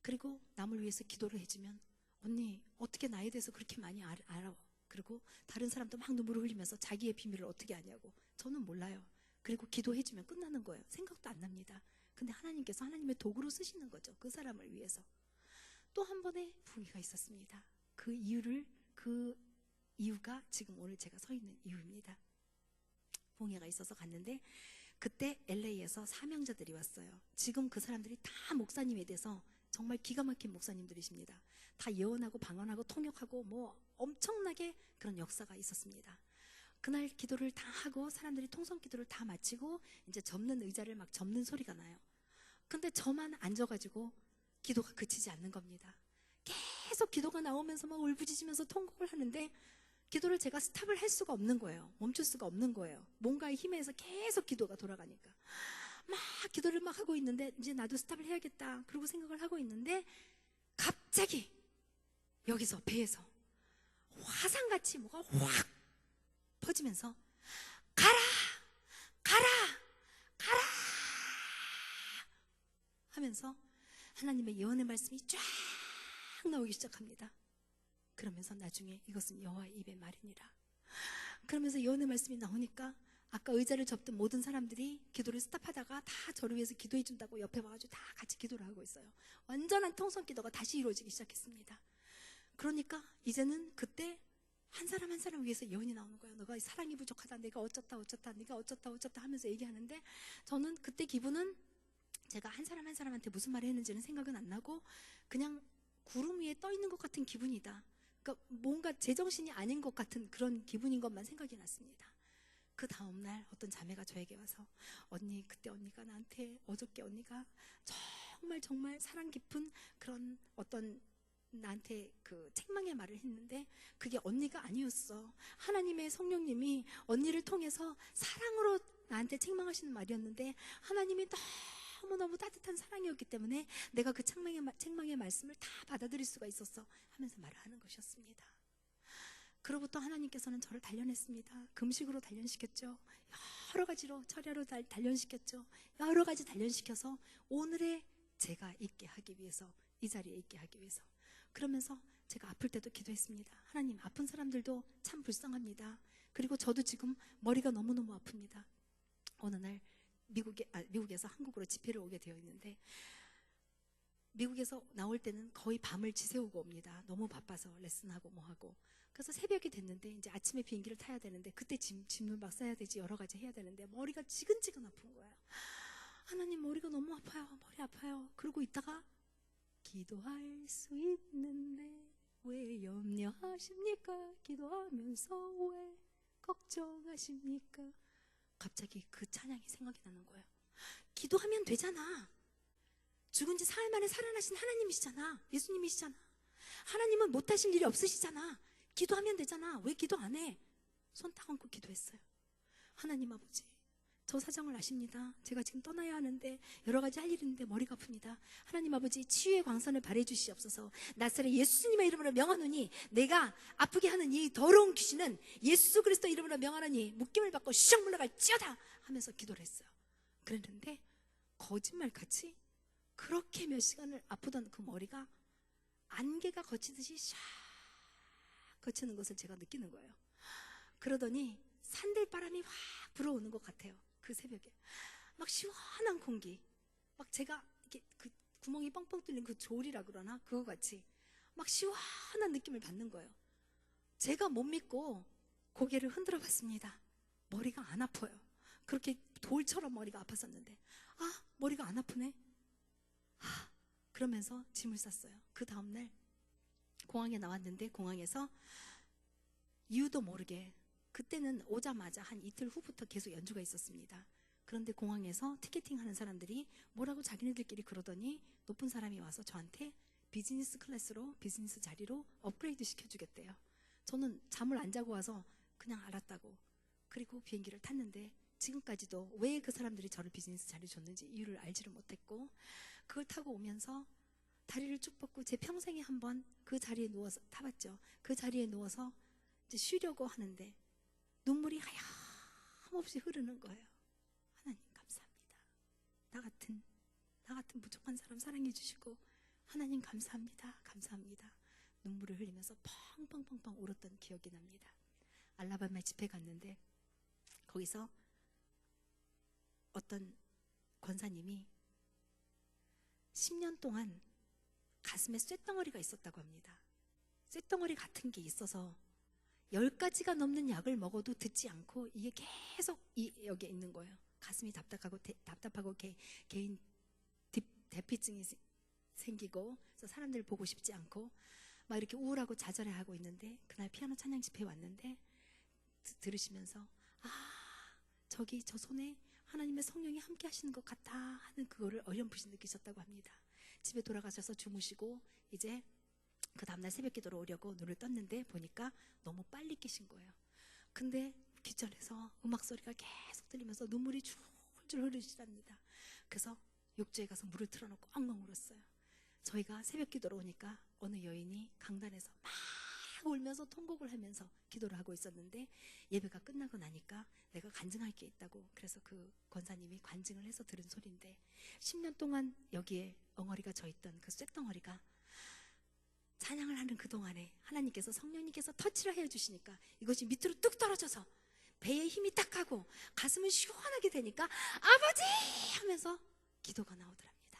그리고 남을 위해서 기도를 해주면 언니 어떻게 나에 대해서 그렇게 많이 알아? 그리고 다른 사람도 막 눈물을 흘리면서 자기의 비밀을 어떻게 아냐고. 저는 몰라요. 그리고 기도해주면 끝나는 거예요. 생각도 안 납니다. 근데 하나님께서 하나님의 도구로 쓰시는 거죠. 그 사람을 위해서. 또 한 번의 부흥회가 있었습니다. 그 이유가 지금 오늘 제가 서 있는 이유입니다. 부흥회가 있어서 갔는데 그때 LA에서 사명자들이 왔어요. 지금 그 사람들이 다 목사님에 대해서 정말 기가 막힌 목사님들이십니다. 다 예언하고 방언하고 통역하고 뭐 엄청나게 그런 역사가 있었습니다. 그날 기도를 다 하고 사람들이 통성 기도를 다 마치고 이제 접는 의자를 막 접는 소리가 나요. 근데 저만 앉아가지고 기도가 그치지 않는 겁니다. 계속 기도가 나오면서 막 울부짖으면서 통곡을 하는데 기도를 제가 스탑을 할 수가 없는 거예요. 멈출 수가 없는 거예요. 뭔가의 힘에 의해서 계속 기도가 돌아가니까. 막 기도를 막 하고 있는데 이제 나도 스탑을 해야겠다 그러고 생각을 하고 있는데 갑자기 여기서 배에서 화상같이 뭐가 확 퍼지면서 가라! 가라! 가라! 하면서 하나님의 예언의 말씀이 쫙 나오기 시작합니다. 그러면서 나중에 이것은 여호와의 입의 말이니라. 그러면서 예언의 말씀이 나오니까 아까 의자를 접던 모든 사람들이 기도를 스탑하다가 다 저를 위해서 기도해 준다고 옆에 와가지고 다 같이 기도를 하고 있어요. 완전한 통성 기도가 다시 이루어지기 시작했습니다. 그러니까 이제는 그때 한 사람 한 사람 위해서 예언이 나오는 거예요. 너가 사랑이 부족하다, 내가 어쩌다 어쩌다, 네가 어쩌다 어쩌다 하면서 얘기하는데 저는 그때 기분은 제가 한 사람 한 사람한테 무슨 말을 했는지는 생각은 안 나고 그냥 구름 위에 떠 있는 것 같은 기분이다. 그러니까 뭔가 제정신이 아닌 것 같은 그런 기분인 것만 생각이 났습니다. 그 다음날 어떤 자매가 저에게 와서 언니, 그때 언니가 나한테 어저께 언니가 정말 사랑 깊은 그런 어떤 나한테 그 책망의 말을 했는데 그게 언니가 아니었어. 하나님의 성령님이 언니를 통해서 사랑으로 나한테 책망하시는 말이었는데 하나님이 너무너무 따뜻한 사랑이었기 때문에 내가 그 책망의 말씀을 다 받아들일 수가 있었어 하면서 말을 하는 것이었습니다. 그로부터 하나님께서는 저를 단련했습니다. 금식으로 단련시켰죠. 여러 가지로 철야로 단련시켰죠. 여러 가지 단련시켜서 오늘의 제가 있게 하기 위해서, 이 자리에 있게 하기 위해서. 그러면서 제가 아플 때도 기도했습니다. 하나님, 아픈 사람들도 참 불쌍합니다. 그리고 저도 지금 머리가 너무너무 아픕니다. 어느 날 미국에서 한국으로 집회를 오게 되어 있는데 미국에서 나올 때는 거의 밤을 지새우고 옵니다. 너무 바빠서 레슨하고 뭐하고. 그래서 새벽이 됐는데 이제 아침에 비행기를 타야 되는데 그때 짐을 막 싸야 되지, 여러 가지 해야 되는데 머리가 지근지근 아픈 거예요. 하나님, 머리가 너무 아파요. 머리 아파요. 그러고 있다가 기도할 수 있는데 왜 염려하십니까? 기도하면서 왜 걱정하십니까? 갑자기 그 찬양이 생각이 나는 거예요. 기도하면 되잖아. 죽은 지 사흘 만에 살아나신 하나님이시잖아. 예수님이시잖아. 하나님은 못하실 일이 없으시잖아. 기도하면 되잖아. 왜 기도 안 해? 손 딱 얹고 기도했어요. 하나님 아버지, 저 사정을 아십니다. 제가 지금 떠나야 하는데 여러 가지 할 일이 있는데 머리가 아픕니다. 하나님 아버지, 치유의 광선을 발해 주시옵소서. 나사렛 예수님의 이름으로 명하노니 내가 아프게 하는 이 더러운 귀신은 예수 그리스도 이름으로 명하노니 묶임을 받고 슉 물러갈지어다 하면서 기도를 했어요. 그랬는데 거짓말같이 그렇게 몇 시간을 아프던 그 머리가 안개가 거치듯이 샥 거치는 것을 제가 느끼는 거예요. 그러더니 산들바람이 확 불어오는 것 같아요. 그 새벽에 막 시원한 공기, 막 제가 이렇게 그 구멍이 뻥뻥 뚫린 그 조리라 그러나 그거 같이 막 시원한 느낌을 받는 거예요. 제가 못 믿고 고개를 흔들어 봤습니다. 머리가 안 아파요. 그렇게 돌처럼 머리가 아팠었는데 아, 머리가 안 아프네. 그러면서 짐을 쌌어요. 그 다음날 공항에 나왔는데 공항에서 이유도 모르게 그때는 오자마자 한 이틀 후부터 계속 연주가 있었습니다. 그런데 공항에서 티켓팅 하는 사람들이 뭐라고 자기네들끼리 그러더니 높은 사람이 와서 저한테 비즈니스 클래스로, 비즈니스 자리로 업그레이드 시켜주겠대요. 저는 잠을 안 자고 와서 그냥 알았다고. 그리고 비행기를 탔는데 지금까지도 왜 그 사람들이 저를 비즈니스 자리 줬는지 이유를 알지를 못했고, 그걸 타고 오면서 다리를 쭉 뻗고 제 평생에 한번 그 자리에 누워서 타봤죠. 그 자리에 누워서 이제 쉬려고 하는데 눈물이 하염없이 흐르는 거예요. 하나님 감사합니다. 나 같은 부족한 사람 사랑해 주시고 하나님 감사합니다. 감사합니다. 눈물을 흘리면서 펑펑펑펑 울었던 기억이 납니다. 알라바마에 집회 갔는데 거기서 어떤 권사님이 10년 동안 가슴에 쇳덩어리가 있었다고 합니다. 쇳덩어리 같은 게 있어서 10가지가 넘는 약을 먹어도 듣지 않고 이게 계속 여기에 있는 거예요. 가슴이 답답하고 개인 대피증이 생기고 그래서 사람들 보고 싶지 않고 막 이렇게 우울하고 좌절해하고 있는데 그날 피아노 찬양 집회에 왔는데 들으시면서 저기 저 손에 하나님의 성령이 함께 하시는 것 같다 하는 그거를 어렴풋이 느끼셨다고 합니다. 집에 돌아가셔서 주무시고 이제 그 다음날 새벽 기도로 오려고 눈을 떴는데 보니까 너무 빨리 깨신 거예요. 근데 뒷전에서 음악 소리가 계속 들리면서 눈물이 줄줄 흐르시랍니다. 그래서 욕조에 가서 물을 틀어놓고 엉엉 울었어요. 저희가 새벽 기도로 오니까 어느 여인이 강단에서 막 울면서 통곡을 하면서 기도를 하고 있었는데, 예배가 끝나고 나니까 내가 간증할 게 있다고, 그래서 그 권사님이 간증을 해서 들은 소리인데, 10년 동안 여기에 엉어리가 져있던 그 쇳덩어리가 찬양을 하는 그동안에 하나님께서, 성령님께서 터치를 해주시니까 이것이 밑으로 뚝 떨어져서 배에 힘이 딱 하고 가슴은 시원하게 되니까 아버지! 하면서 기도가 나오더랍니다.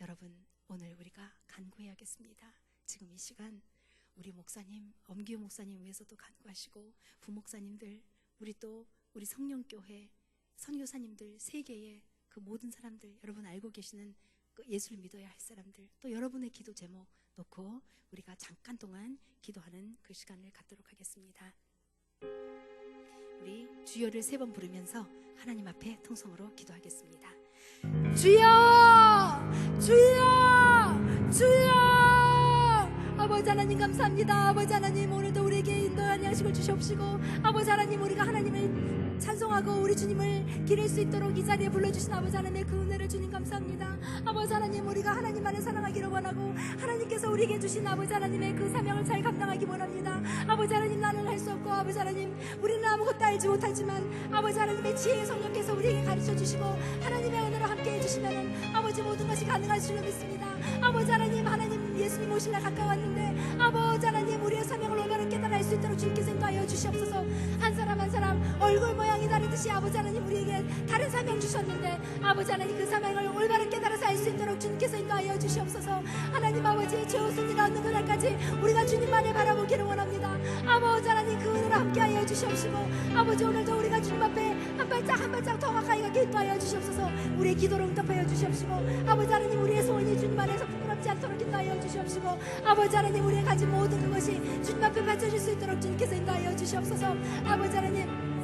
여러분, 오늘 우리가 간구해야겠습니다. 지금 이 시간 우리 목사님, 엄기우 목사님 위해서도 간구하시고, 부목사님들, 우리 성령교회 선교사님들, 세계의 그 모든 사람들, 여러분 알고 계시는 그 예수를 믿어야 할 사람들, 또 여러분의 기도 제목 놓고 우리가 잠깐 동안 기도하는 그 시간을 갖도록 하겠습니다. 우리 주여를 3번 부르면서 하나님 앞에 통성으로 기도하겠습니다. 주여! 주여! 주여! 아버지 하나님 감사합니다. 아버지 하나님, 오늘도 우리에게 인도한 양식을 주시옵시고, 아버지 하나님, 우리가 하나님을 찬송하고 우리 주님을 기릴 수 있도록 이 자리에 불러주신 아버지 하나님의 그 은혜를 주님 감사합니다. 아버지 하나님, 우리가 하나님만을 사랑하기를 원하고 하나님께서 우리에게 주신 아버지 하나님의 그 사명을 잘 감당하기 원합니다. 아버지 하나님, 나는 할 수 없고, 아버지 하나님, 우리는 아무것도 알지 못하지만 아버지 하나님의 지혜의 성령께서 우리에게 가르쳐 주시고 하나님의 은혜로 함께 해주시면 아버지 모든 것이 가능할 줄로 믿습니다. 아버지 하나님, 하나님 예수님 오실 날 가까웠는데 아버지 하나님, 우리의 사명을 올바로 깨달아 알 수 있도록 주님께서 인도하여 주시옵소서. 한 사람 한 사람 얼굴 모양이 다르듯이 아버지 하나님, 우리에게 다른 사명 주셨는데 아버지 하나님, 그 사명을 올바로 깨달아서 알 수 있도록 주님께서 인도하여 주시옵소서. 하나님 아버지, 죄없음이 나오는 그날까지 우리가 주님만을 바라보기를 원합니다. 아버지 하나님, 그 은혜로 함께하여 주시옵시고, 아버지 오늘도 우리가 주님 앞에 한 발짝 한 발짝 더 가까이 가게 인도하여 주시옵소서. 우리의 기도를 응답하여 주시옵시고, 아버지 하나님, 우리의 소원이 주님 안에서 부끄럽지 않도록 인도하여 주시옵시고, 아버지 하나님, 우리의 가진 모든 그것이 주님 앞에 바쳐질 수 있도록 주님께서 인도하여 주시옵소서. 아버지 하나님,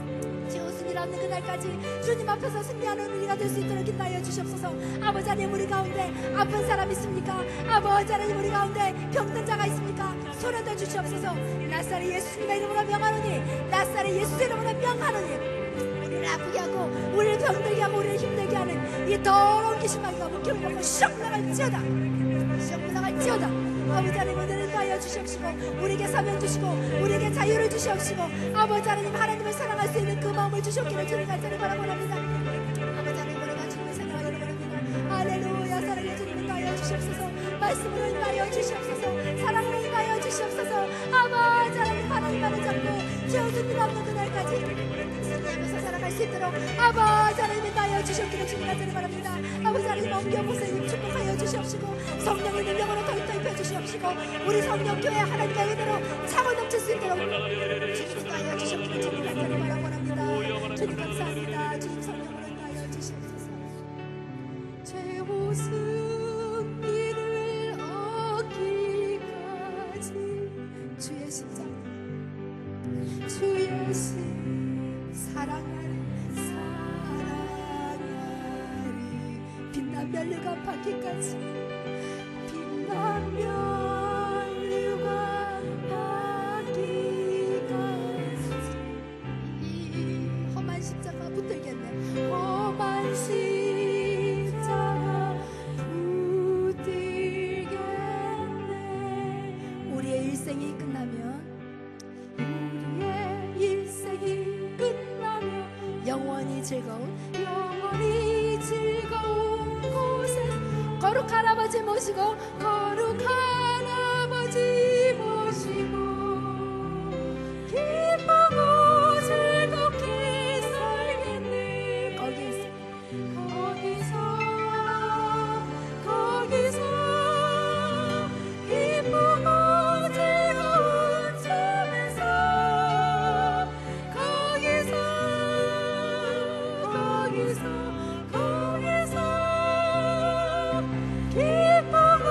죄웃음이 없는 그날까지 주님 앞에서 승리하는 우리가 될 수 있도록 인도하여 주시옵소서. 아버지 하나님, 우리 가운데 아픈 사람 있습니까? 아버지 하나님, 우리 가운데 병든 자가 있습니까? 소련해 주시옵소서. 나사렛 예수님의 이름으로 명하노니, 나사렛 예수의 이름으로 명하노니, 우리를 아프게 하고 우리를 병들게 하고 우리를 힘들게 하는 이 더러운 귀신마귀가 목욕을 먹고 썩 나갈지어다, 썩 나갈지어다. 아버지 하나님, 은혜를 더하여 주시옵시고, 우리에게 사명 주시고 우리에게 자유를 주시옵시고, 아버지 하나님, 하나님을 사랑할 수 있는 그 마음을 주시옵기를 주님 간절히 바라고 합니다. 아버지 하나님, 우리가 주님을 사랑하기를 원합니다. 할렐루야. 사랑해 주님을 더하여 주시옵소서. 말씀으로 인하여 주시옵소서. 사랑으로 인하여 주시옵소서. 아버지 하나님, 하나님만을 잡고 죄없는 일 없는 그날까지 승리하면서 살아갈 수 있도록 아버지 하나님 인하여 주시옵기를 주님 간절히 바랍니다. 아버지 하나님, 엄기호 목사님 축복하여 주시옵시고, 성령의 능력으로 더입혀 주시옵시고, 우리 성령교회 하나님의 은혜로 차고 넘칠 수 있도록 주님 인도하여 주시옵기를 주님 간절히 바라고 합니다. 주님 감사합니다. 주님 성령으로 인하여 주시옵소서. 죄웃음 이를 얻기까지 주의 십자가, 주의 신 사랑하리 빛난 멸류관 받기까지, 빛난 멸류관 받기까지 이 험한 십자가 붙들겠네. 험한 십자가 붙들겠네. 우리의 일생이 끝나면, 우리의 일생이 끝나면 영원히 즐거운 곳에 거룩한 아버지 모시고, 거룩한 아버지 모시고 기쁘고 즐겁게 살겠네. 거기서 기쁘고 즐거운 삶에서, 거기서 기쁘고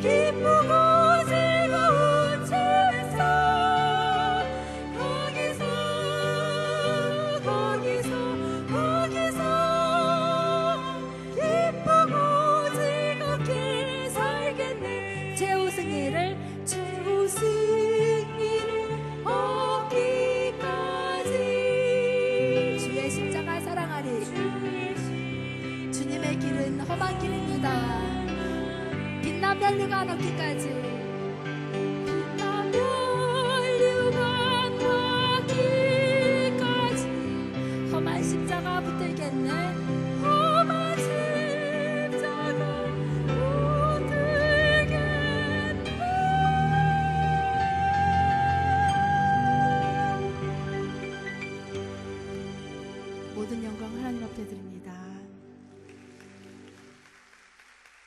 기쁘고 즐거운 주에서 거기서 기쁘고 즐겁게 살겠네. 최우승이를 얻기까지 주의 십자가 사랑하리. 주님의 길은 험한 길입니다. 빛나 면류관 얻기까지. 빛나 면류관 얻기까지. 험한 십자가 붙들겠네. 험한 십자가